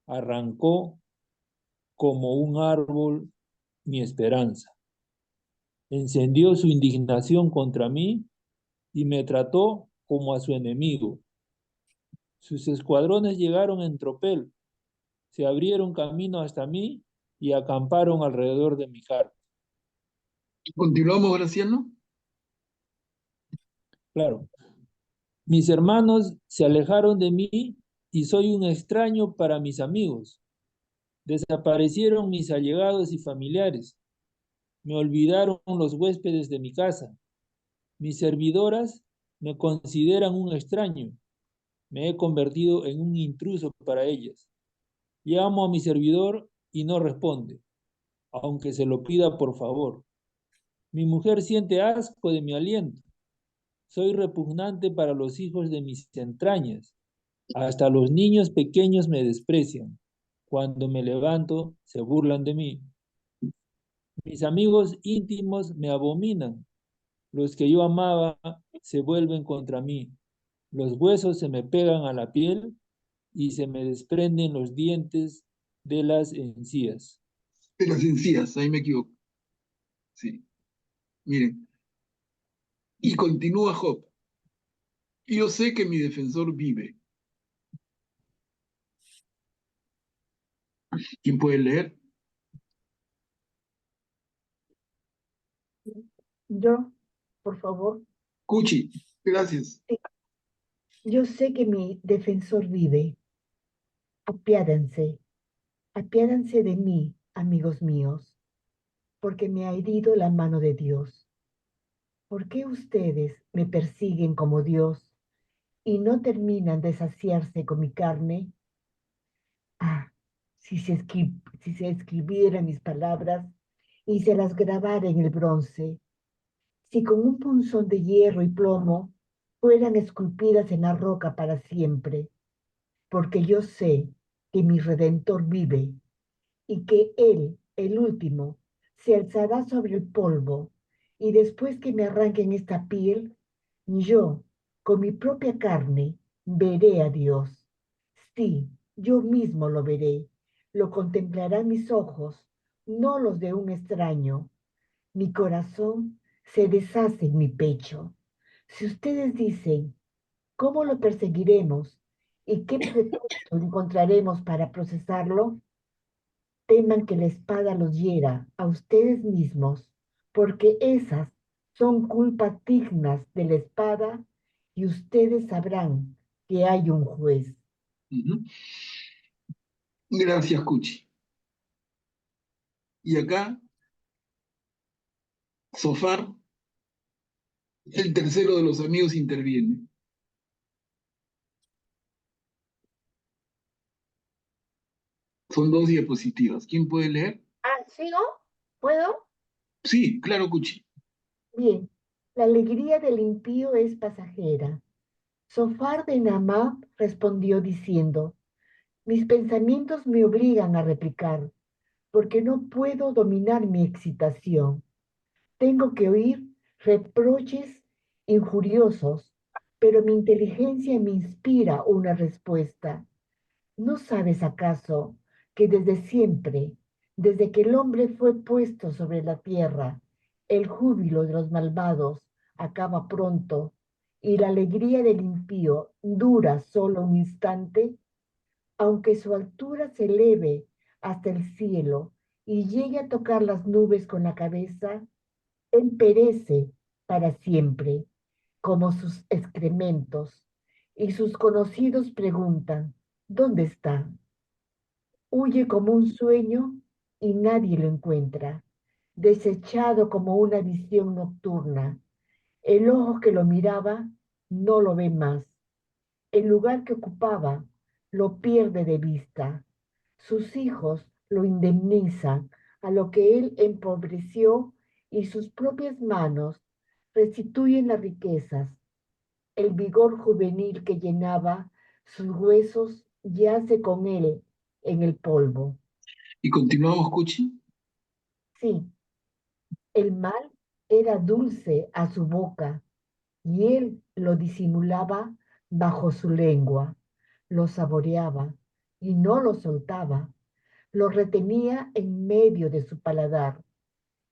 Arrancó como un árbol mi esperanza. Encendió su indignación contra mí y me trató como a su enemigo. Sus escuadrones llegaron en tropel, se abrieron camino hasta mí y acamparon alrededor de mi carpa. Continuamos, Graciano. Claro, mis hermanos se alejaron de mí y soy un extraño para mis amigos. Desaparecieron mis allegados y familiares. Me olvidaron los huéspedes de mi casa. Mis servidoras me consideran un extraño. Me he convertido en un intruso para ellas. Llamo a mi servidor y no responde, aunque se lo pida por favor. Mi mujer siente asco de mi aliento. Soy repugnante para los hijos de mis entrañas. Hasta los niños pequeños me desprecian. Cuando me levanto, se burlan de mí. Mis amigos íntimos me abominan. Los que yo amaba se vuelven contra mí. Los huesos se me pegan a la piel y se me desprenden los dientes de las encías. De las encías, ahí me equivoco. Sí, miren. Y continúa Job. Yo sé que mi defensor vive. ¿Quién puede leer? Yo, por favor. Cuchi, gracias. Sí. Yo sé que mi defensor vive. Apiádense, apiádense de mí, amigos míos, porque me ha herido la mano de Dios. ¿Por qué ustedes me persiguen como Dios y no terminan de saciarse con mi carne? Ah, si se escribieran mis palabras y se las grabara en el bronce, si con un punzón de hierro y plomo fueran esculpidas en la roca para siempre, porque yo sé que mi Redentor vive y que Él, el último, se alzará sobre el polvo, y después que me arranquen esta piel, yo, con mi propia carne, veré a Dios. Sí, yo mismo lo veré, lo contemplarán mis ojos, no los de un extraño. Mi corazón se deshace en mi pecho. Si ustedes dicen, ¿cómo lo perseguiremos? ¿Y qué pretexto encontraremos para procesarlo? Teman que la espada los hiera a ustedes mismos, porque esas son culpas dignas de la espada, y ustedes sabrán que hay un juez. Uh-huh. Gracias, Cuchi. Y acá, Sofar, el tercero de los amigos, interviene. Son 2 diapositivas. ¿Quién puede leer? ¿Sigo? ¿Puedo? Sí, claro, Cuchi. Bien. La alegría del impío es pasajera. Sofar de Naamá respondió diciendo, mis pensamientos me obligan a replicar, porque no puedo dominar mi excitación. Tengo que oír reproches injuriosos, pero mi inteligencia me inspira una respuesta. ¿No sabes acaso que desde siempre, desde que el hombre fue puesto sobre la tierra, el júbilo de los malvados acaba pronto y la alegría del impío dura solo un instante? Aunque su altura se eleve hasta el cielo y llegue a tocar las nubes con la cabeza, él perece para siempre, como sus excrementos, y sus conocidos preguntan, ¿dónde está? Huye como un sueño y nadie lo encuentra, desechado como una visión nocturna. El ojo que lo miraba no lo ve más. El lugar que ocupaba lo pierde de vista. Sus hijos lo indemnizan a lo que él empobreció y sus propias manos restituyen las riquezas. El vigor juvenil que llenaba sus huesos yace con él en el polvo. Y continuamos, Cuchi. Sí, el mal era dulce a su boca y él lo disimulaba bajo su lengua, lo saboreaba y no lo soltaba. Lo retenía en medio de su paladar,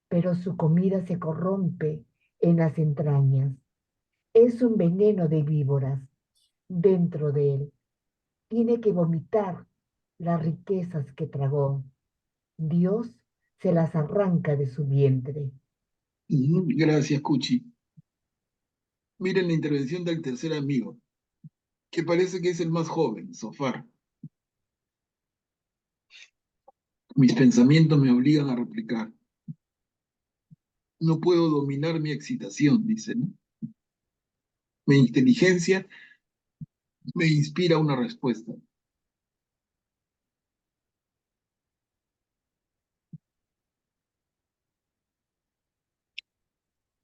pero su comida se corrompe en las entrañas. Es un veneno de víboras dentro de él. Tiene que vomitar las riquezas que tragó. Dios se las arranca de su vientre. Gracias, Cuchi. Miren la intervención del tercer amigo, que parece que es el más joven, Sofar. Mis pensamientos me obligan a replicar. No puedo dominar mi excitación, dice, ¿no? Mi inteligencia me inspira una respuesta.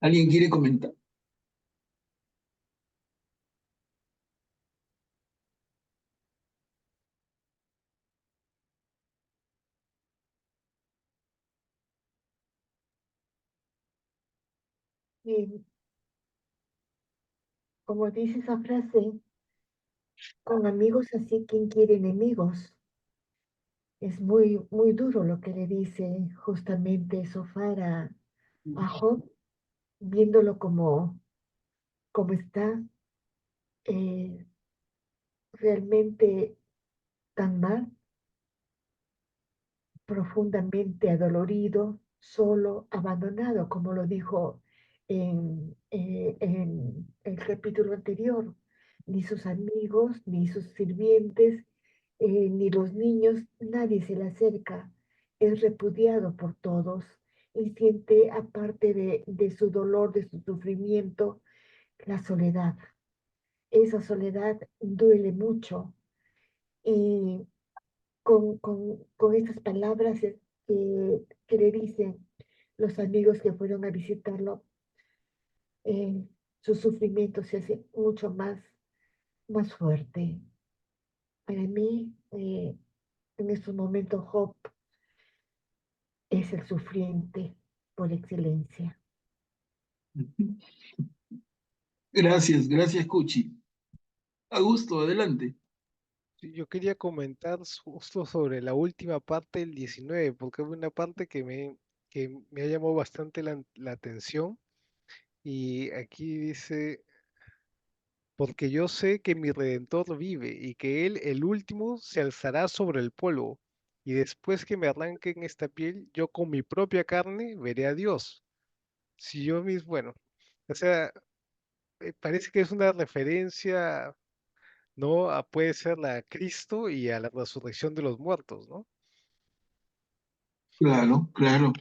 ¿Alguien quiere comentar? Como dice esa frase, con amigos así, ¿quién quiere enemigos? Es muy, muy duro lo que le dice justamente Sofar a Job, viéndolo como está realmente tan mal, profundamente adolorido, solo, abandonado, como lo dijo en el capítulo anterior. Ni sus amigos, ni sus sirvientes, ni los niños, nadie se le acerca. Es repudiado por todos y siente, aparte de su dolor, de su sufrimiento, la soledad. Esa soledad duele mucho y con estas palabras que le dicen los amigos que fueron a visitarlo, eh, su sufrimiento se hace mucho más fuerte. Para mí, en estos momentos, Job es el sufriente por excelencia. Gracias, Cuchi. Augusto, adelante. Sí, yo quería comentar justo sobre la última parte del 19, porque es una parte que me ha llamado bastante la atención. Y aquí dice, porque yo sé que mi Redentor vive y que Él, el último, se alzará sobre el polvo. Y después que me arranquen esta piel, yo con mi propia carne veré a Dios. Si yo mismo, bueno, o sea, parece que es una referencia, ¿no? Puede ser la Cristo y a la resurrección de los muertos, ¿no? Claro, claro.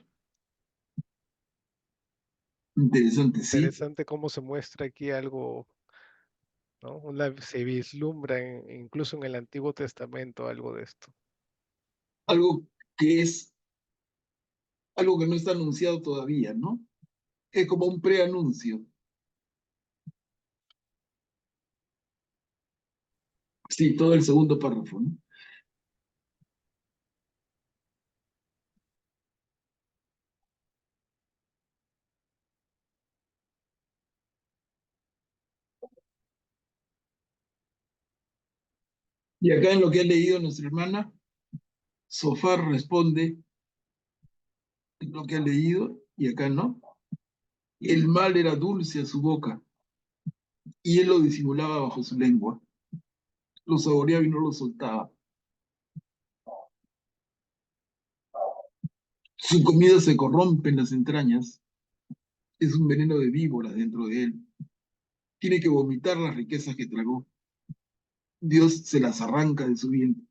Interesante, sí. Interesante cómo se muestra aquí algo, ¿no? Se vislumbra incluso en el Antiguo Testamento algo de esto. Algo que es, algo que no está anunciado todavía, ¿no? Es como un preanuncio. Sí, todo el segundo párrafo, ¿no? Y acá en lo que ha leído nuestra hermana, Sofar responde en lo que ha leído, y acá no. El mal era dulce a su boca, y él lo disimulaba bajo su lengua. Lo saboreaba y no lo soltaba. Su comida se corrompe en las entrañas. Es un veneno de víboras dentro de él. Tiene que vomitar las riquezas que tragó. Dios se las arranca de su vientre.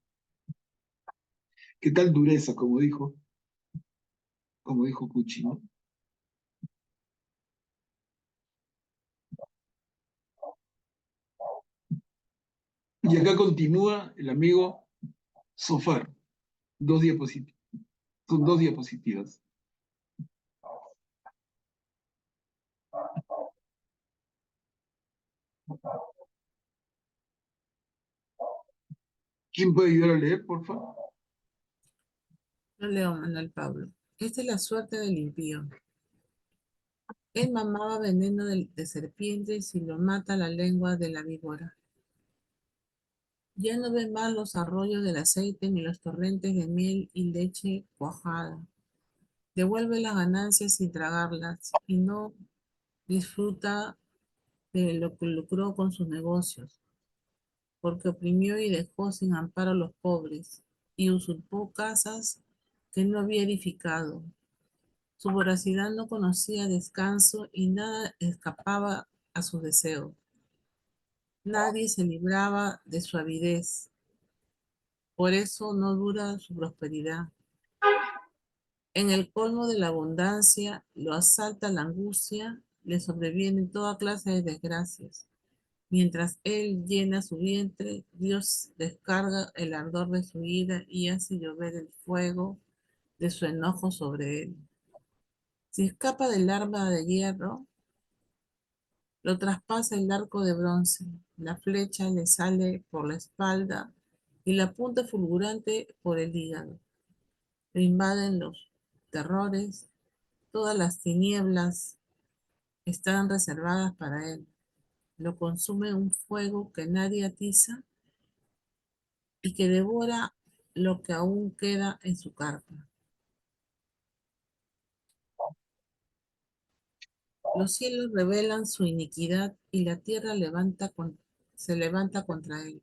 ¿Qué tal dureza, como dijo Cuchi, ¿no? Y acá continúa el amigo Sofar. Dos diapositivas. Son dos diapositivas. ¿Quién puede ayudar a leer, por favor? Lo leo, Manuel Pablo. Esta es la suerte del impío. Él mamaba veneno de serpientes y lo mata la lengua de la víbora. Ya no ve más los arroyos del aceite ni los torrentes de miel y leche cuajada. Devuelve las ganancias sin tragarlas y no disfruta de lo que lucró con sus negocios, porque oprimió y dejó sin amparo a los pobres y usurpó casas que no había edificado. Su voracidad no conocía descanso y nada escapaba a sus deseos. Nadie se libraba de su avidez, por eso no dura su prosperidad. En el colmo de la abundancia lo asalta la angustia, le sobrevienen toda clase de desgracias. Mientras él llena su vientre, Dios descarga el ardor de su ira y hace llover el fuego de su enojo sobre él. Si escapa del arma de hierro, lo traspasa el arco de bronce, la flecha le sale por la espalda y la punta fulgurante por el hígado. Lo invaden los terrores, todas las tinieblas están reservadas para él. Lo consume un fuego que nadie atiza y que devora lo que aún queda en su carpa. Los cielos revelan su iniquidad y la tierra se levanta contra él.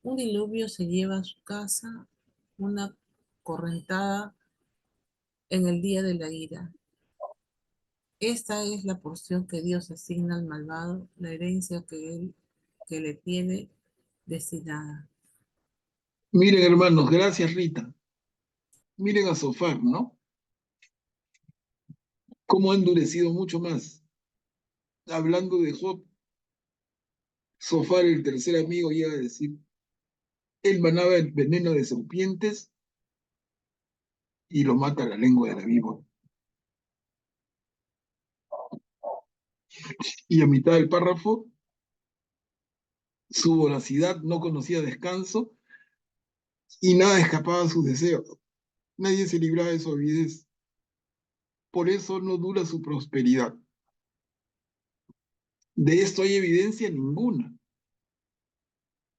Un diluvio se lleva a su casa, una correntada en el día de la ira. Esta es la porción que Dios asigna al malvado, la herencia que le tiene destinada. Miren, hermanos, gracias, Rita. Miren a Sofar, ¿no? Cómo ha endurecido mucho más. Hablando de Job, Sofar, el tercer amigo, llega a decir, él manaba el veneno de serpientes y lo mata la lengua de la víbora. Y a mitad del párrafo, su voracidad no conocía descanso y nada escapaba a sus deseos. Nadie se libraba de su avidez. Por eso no dura su prosperidad. De esto hay evidencia ninguna.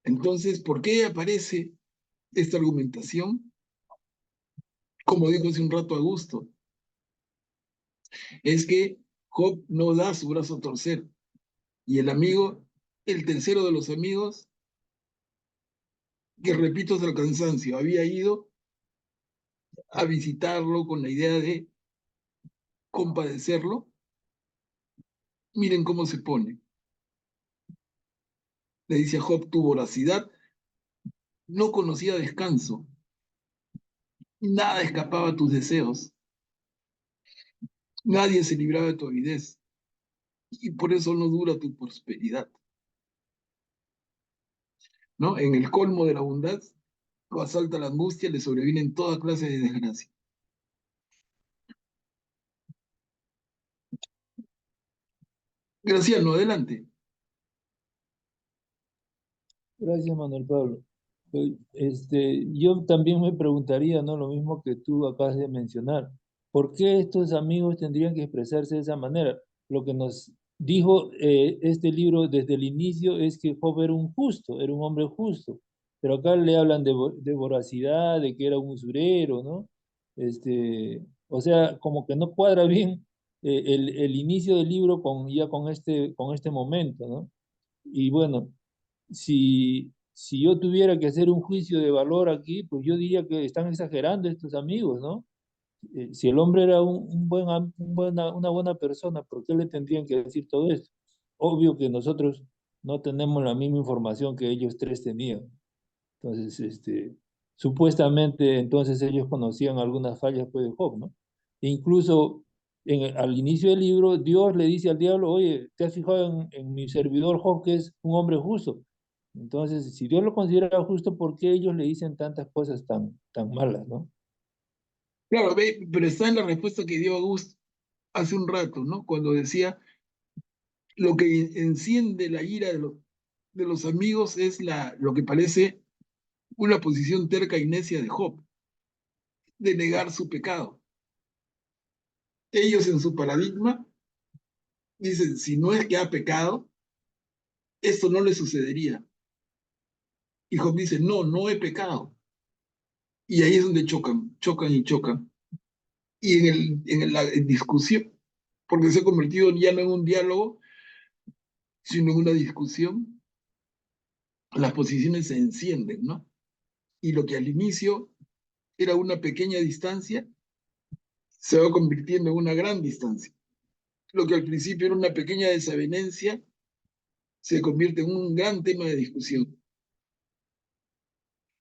Entonces, ¿por qué aparece esta argumentación? Como dijo hace un rato Augusto, es que Job no da su brazo a torcer. Y el amigo, el tercero de los amigos, que repito hasta el cansancio, había ido a visitarlo con la idea de compadecerlo. Miren cómo se pone. Le dice a Job, tu voracidad no conocía descanso. Nada escapaba a tus deseos. Nadie se libraba de tu avidez. Y por eso no dura tu prosperidad. ¿No? En el colmo de la bondad, lo asalta la angustia, le sobrevienen toda clase de desgracia. Graciano, adelante. Gracias, Manuel Pablo. Yo también me preguntaría, ¿no? Lo mismo que tú acabas de mencionar. ¿Por qué estos amigos tendrían que expresarse de esa manera? Lo que nos dijo este libro desde el inicio es que Job era un justo, era un hombre justo. Pero acá le hablan de voracidad, de que era un usurero, ¿no? O sea, como que no cuadra bien el inicio del libro ya con este momento, ¿no? Y bueno, si yo tuviera que hacer un juicio de valor aquí, pues yo diría que están exagerando estos amigos, ¿no? Si el hombre era una buena persona, ¿por qué le tendrían que decir todo esto? Obvio que nosotros no tenemos la misma información que ellos tres tenían. Entonces, supuestamente, entonces ellos conocían algunas fallas pues, de Job, ¿no? E incluso al inicio del libro, Dios le dice al diablo, oye, ¿te has fijado en mi servidor Job, que es un hombre justo? Entonces, si Dios lo considera justo, ¿por qué ellos le dicen tantas cosas tan malas, ¿no? Claro, pero está en la respuesta que dio Augusto hace un rato, ¿no? Cuando decía, lo que enciende la ira de los amigos es lo que parece una posición terca y necia de Job, de negar su pecado. Ellos en su paradigma dicen, si no es que ha pecado, esto no le sucedería. Y Job dice, no, no he pecado. Y ahí es donde chocan, chocan y chocan. Y en la discusión, porque se ha convertido ya no en un diálogo, sino en una discusión, las posiciones se encienden, ¿no? Y lo que al inicio era una pequeña distancia, se va convirtiendo en una gran distancia. Lo que al principio era una pequeña desavenencia, se convierte en un gran tema de discusión.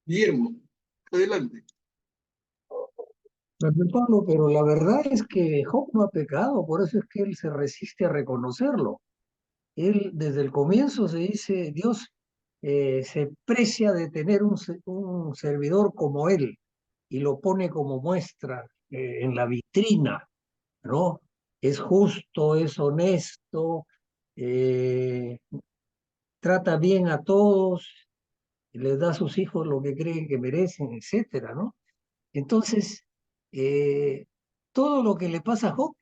Guillermo, adelante. Don Pablo, pero la verdad es que Job no ha pecado, por eso es que él se resiste a reconocerlo. Él desde el comienzo se dice, Dios se precia de tener un servidor como él y lo pone como muestra en la vitrina, ¿no? Es justo, es honesto, eh, trata bien a todos, les da a sus hijos lo que creen que merecen, etcétera, ¿no? Entonces, eh, todo lo que le pasa a Job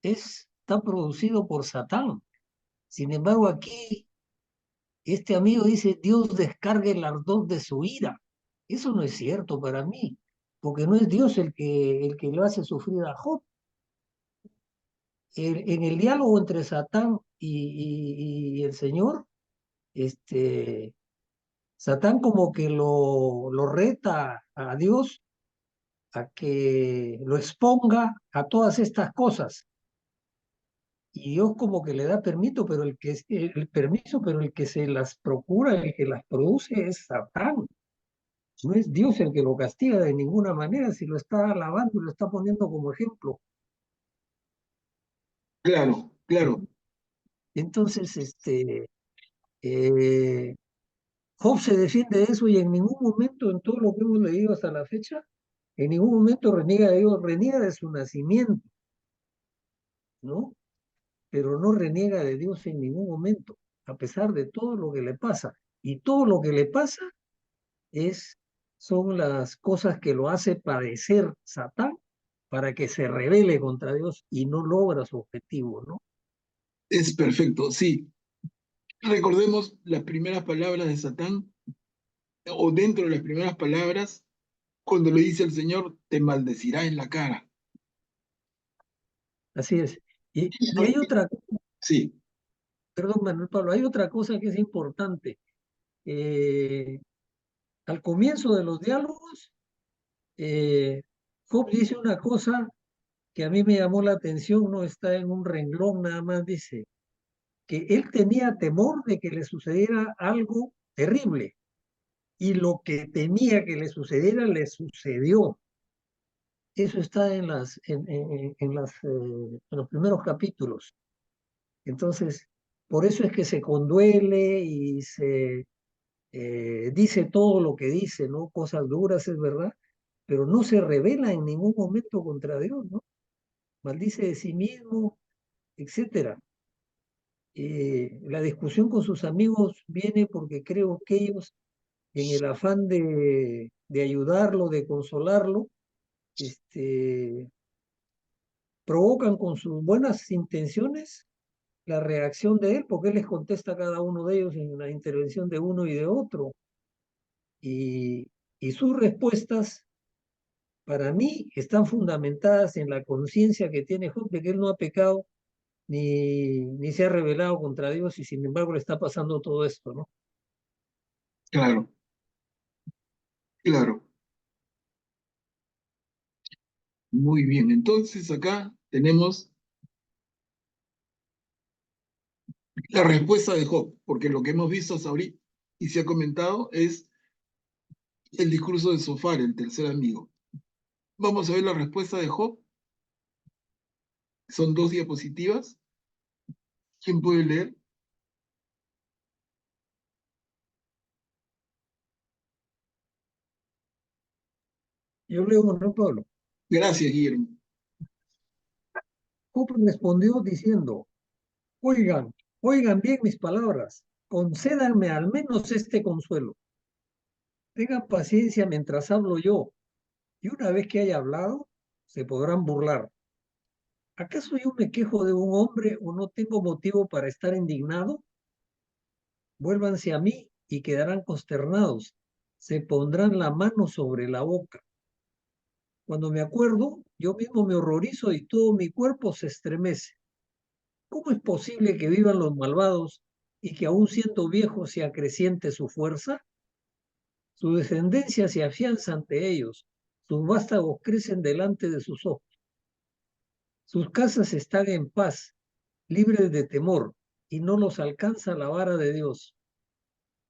está producido por Satán. Sin embargo, aquí este amigo dice, Dios descargue el ardor de su ira. Eso no es cierto para mí, porque no es Dios el que lo hace sufrir a Job. En el diálogo entre Satán y el Señor, este, Satán como que lo reta a Dios a que lo exponga a todas estas cosas. Y Dios como que le da permiso, pero el que se las procura, el que las produce es Satán. No es Dios el que lo castiga de ninguna manera, si lo está alabando y lo está poniendo como ejemplo. Claro, claro. Entonces, Job se defiende de eso y en ningún momento, en todo lo que hemos leído hasta la fecha, en ningún momento reniega de Dios, reniega de su nacimiento, ¿no? Pero no reniega de Dios en ningún momento, a pesar de todo lo que le pasa. Y todo lo que le pasa son las cosas que lo hace padecer Satán para que se rebele contra Dios y no logra su objetivo, ¿no? Es perfecto, sí. Recordemos las primeras palabras de Satán, o dentro de las primeras palabras, cuando le dice el Señor, te maldecirá en la cara. Así es. Y hay otra, Sí, perdón, Manuel Pablo, hay otra cosa que es importante. Al comienzo de los diálogos, Job dice una cosa que a mí me llamó la atención, no está en un renglón, nada más dice que él tenía temor de que le sucediera algo terrible y lo que temía que le sucediera le sucedió. Eso está en los primeros capítulos. Entonces, por eso es que se conduele y se dice todo lo que dice, ¿no? Cosas duras, es verdad, pero no se revela en ningún momento contra Dios, ¿no? Maldice de sí mismo, etcétera. La discusión con sus amigos viene porque creo que ellos, en el afán de ayudarlo, de consolarlo, provocan con sus buenas intenciones la reacción de él, porque él les contesta a cada uno de ellos en la intervención de uno y de otro. Y sus respuestas, para mí, están fundamentadas en la conciencia que tiene Job de que él no ha pecado ni se ha rebelado contra Dios y sin embargo le está pasando todo esto, ¿no? claro, claro. Muy bien, entonces acá tenemos la respuesta de Job, porque lo que hemos visto hasta ahorita y se ha comentado es el discurso de Sofar, el tercer amigo. Vamos a ver la respuesta de Job. Son 2 diapositivas. ¿Quién puede leer? Yo leo, Manuel Pablo. Gracias, Guillermo. Job respondió diciendo, oigan bien mis palabras, concédanme al menos este consuelo. Tengan paciencia mientras hablo yo, y una vez que haya hablado, se podrán burlar. ¿Acaso yo me quejo de un hombre o no tengo motivo para estar indignado? Vuélvanse a mí y quedarán consternados. se pondrán la mano sobre la boca. Cuando me acuerdo, yo mismo me horrorizo y todo mi cuerpo se estremece. ¿Cómo es posible que vivan los malvados y que aún siendo viejos se acreciente su fuerza? Su descendencia se afianza ante ellos, sus vástagos crecen delante de sus ojos. Sus casas están en paz, libres de temor, y no los alcanza la vara de Dios.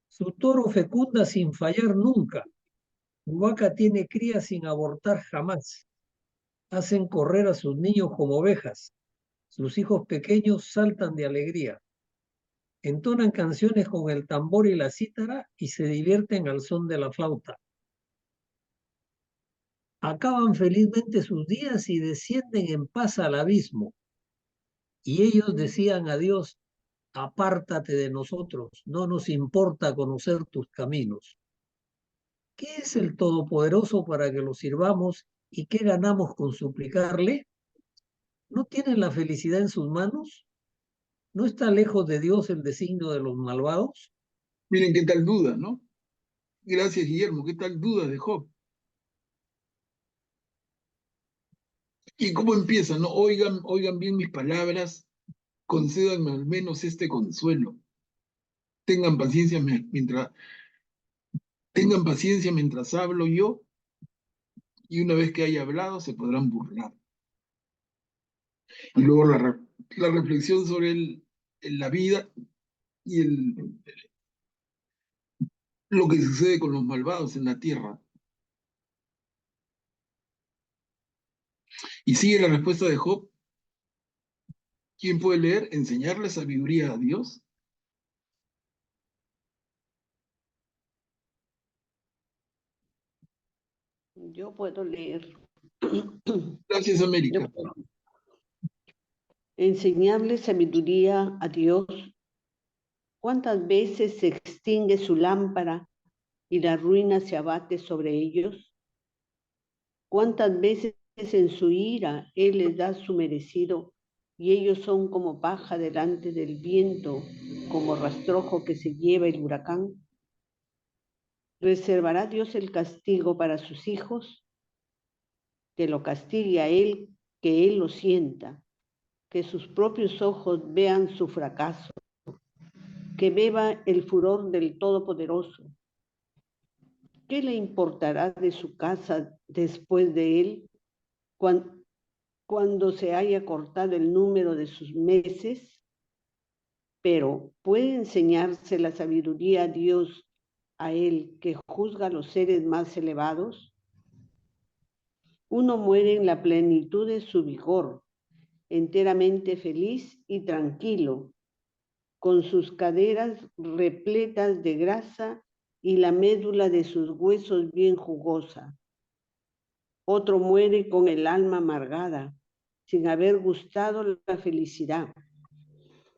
Su toro fecunda sin fallar nunca, su vaca tiene cría sin abortar jamás. Hacen correr a sus niños como ovejas, sus hijos pequeños saltan de alegría. Entonan canciones con el tambor y la cítara y se divierten al son de la flauta. Acaban felizmente sus días y descienden en paz al abismo. Y ellos decían a Dios, apártate de nosotros, no nos importa conocer tus caminos. ¿Qué es el Todopoderoso para que lo sirvamos y qué ganamos con suplicarle? ¿No tienen la felicidad en sus manos? ¿No está lejos de Dios el designio de los malvados? Miren qué tal duda, ¿no? Gracias, Guillermo. ¿Qué tal duda de Job? ¿Y cómo empieza? ¿No? Oigan bien mis palabras, concédanme al menos este consuelo. Tengan paciencia mientras hablo yo, y una vez que haya hablado se podrán burlar. Y luego la reflexión sobre la vida y lo que sucede con los malvados en la tierra. Y sigue la respuesta de Job. ¿Quién puede leer? ¿Enseñarle sabiduría a Dios? Yo puedo leer. Gracias, América. Enseñarle sabiduría a Dios. ¿Cuántas veces se extingue su lámpara y la ruina se abate sobre ellos? ¿Cuántas veces en su ira Él les da su merecido y ellos son como paja delante del viento, como rastrojo que se lleva el huracán? ¿Reservará Dios el castigo para sus hijos? Que lo castigue a Él, que Él lo sienta, que sus propios ojos vean su fracaso, que beba el furor del Todopoderoso. ¿Qué le importará de su casa después de él, cuando se haya cortado el número de sus meses? Pero ¿puede enseñarse la sabiduría a Dios, a él que juzga a los seres más elevados? Uno muere en la plenitud de su vigor, enteramente feliz y tranquilo, con sus caderas repletas de grasa y la médula de sus huesos bien jugosa. Otro muere con el alma amargada, sin haber gustado la felicidad.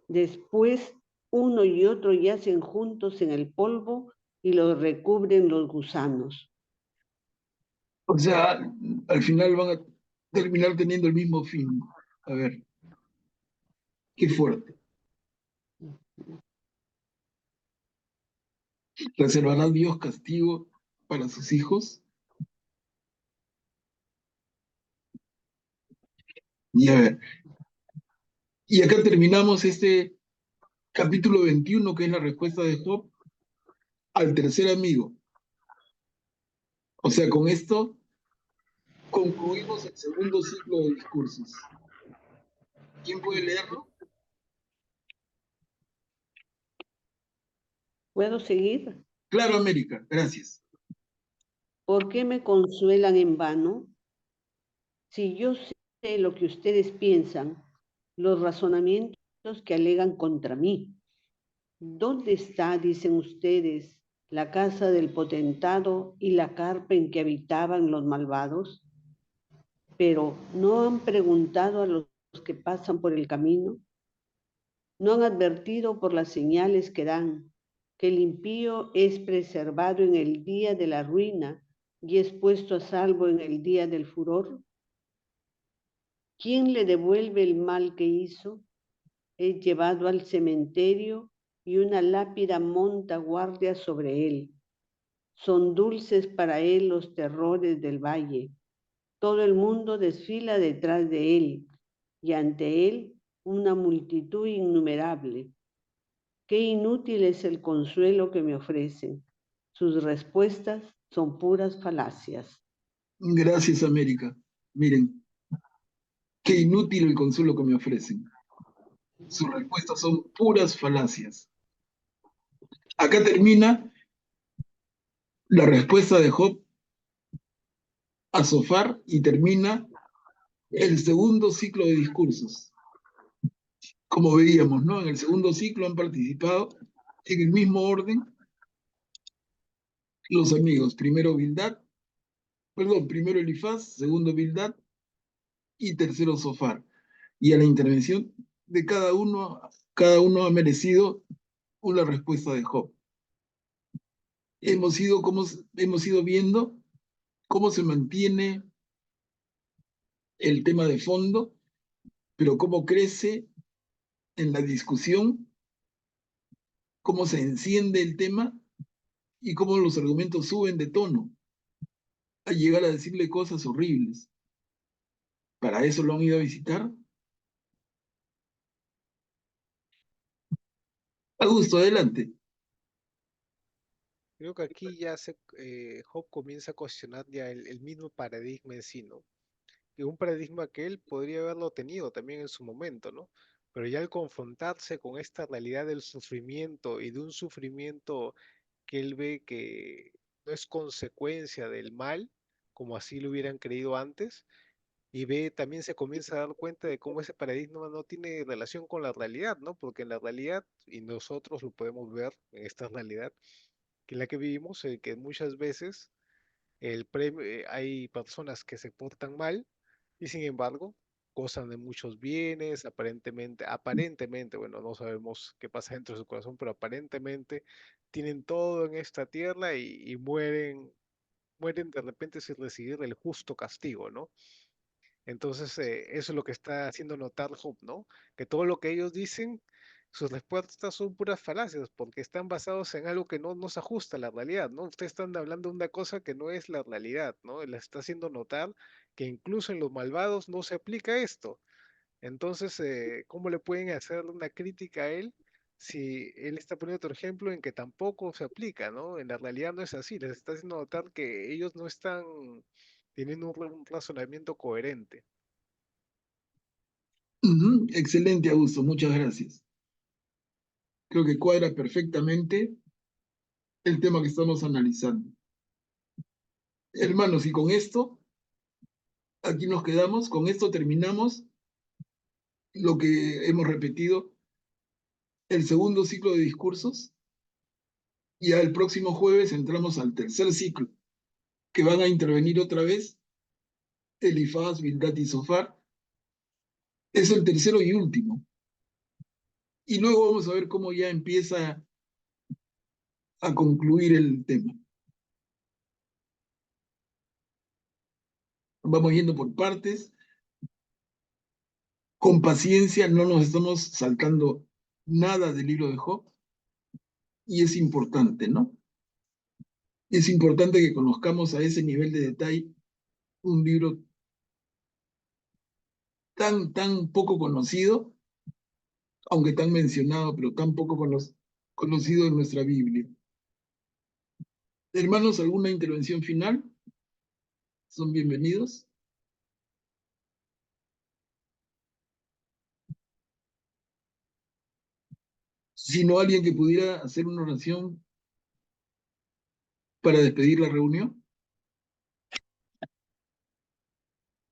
Después, uno y otro yacen juntos en el polvo y los recubren los gusanos. O sea, al final van a terminar teniendo el mismo fin. A ver, qué fuerte. ¿Reservará Dios castigo para sus hijos? Y a ver, y acá terminamos este capítulo 21, que es la respuesta de Job al tercer amigo. O sea, con esto concluimos el segundo ciclo de discursos. ¿Quién puede leerlo? ¿Puedo seguir? Claro, América, gracias. ¿Por qué me consuelan en vano? Si yo sé lo que ustedes piensan, los razonamientos que alegan contra mí. ¿Dónde está, dicen ustedes, la casa del potentado y la carpa en que habitaban los malvados? Pero ¿no han preguntado a los que pasan por el camino? ¿No han advertido por las señales que dan que el impío es preservado en el día de la ruina y es puesto a salvo en el día del furor? ¿Quién le devuelve el mal que hizo? Es llevado al cementerio y una lápida monta guardia sobre él. Son dulces para él los terrores del valle. Todo el mundo desfila detrás de él y ante él una multitud innumerable. Qué inútil es el consuelo que me ofrecen. Sus respuestas son puras falacias. Gracias, América. Miren, qué inútil el consuelo que me ofrecen. Sus respuestas son puras falacias. Acá termina la respuesta de Job a Zofar y termina el segundo ciclo de discursos. Como veíamos, ¿no? En el segundo ciclo han participado en el mismo orden los amigos. Primero Elifaz, segundo Bildad y tercero Zofar. Y a la intervención de cada uno ha merecido una respuesta de Job. Hemos ido viendo cómo se mantiene el tema de fondo, pero cómo crece en la discusión, cómo se enciende el tema y cómo los argumentos suben de tono a llegar a decirle cosas horribles. ¿Para eso lo han ido a visitar? Augusto, adelante. Creo que aquí ya Job comienza a cuestionar ya el mismo paradigma en sí, ¿no? Y un paradigma que él podría haberlo tenido también en su momento, ¿no? Pero ya al confrontarse con esta realidad del sufrimiento y de un sufrimiento que él ve que no es consecuencia del mal, como así lo hubieran creído antes, y ve, también se comienza a dar cuenta de cómo ese paradigma no tiene relación con la realidad, ¿no? Porque en la realidad, y nosotros lo podemos ver en esta realidad, que en la que vivimos, que muchas veces hay personas que se portan mal y sin embargo gozan de muchos bienes, aparentemente, bueno, no sabemos qué pasa dentro de su corazón, pero aparentemente tienen todo en esta tierra y mueren de repente sin recibir el justo castigo, ¿no? Entonces, eso es lo que está haciendo notar Job, ¿no? Que todo lo que ellos dicen, sus respuestas son puras falacias, porque están basados en algo que no se ajusta a la realidad, ¿no? Ustedes están hablando de una cosa que no es la realidad, ¿no? Él está haciendo notar que incluso en los malvados no se aplica esto. Entonces, ¿cómo le pueden hacer una crítica a él si él está poniendo otro ejemplo en que tampoco se aplica, ¿no? En la realidad no es así, les está haciendo notar que ellos no están teniendo un razonamiento coherente. Excelente, Augusto, muchas gracias. Creo que cuadra perfectamente el tema que estamos analizando. Hermanos, y con esto, aquí nos quedamos, con esto terminamos lo que hemos repetido, el segundo ciclo de discursos, y el próximo jueves entramos al tercer ciclo, que van a intervenir otra vez Elifaz, Bildad y Zofar. Es el tercero y último. Y luego vamos a ver cómo ya empieza a concluir el tema. Vamos yendo por partes, con paciencia, no nos estamos saltando nada del libro de Job, y es importante, ¿no? Es importante que conozcamos a ese nivel de detalle un libro tan poco conocido, aunque tan mencionado, pero tan poco conocido en nuestra Biblia. Hermanos, ¿alguna intervención final? Son bienvenidos. Si no, alguien que pudiera hacer una oración para despedir la reunión.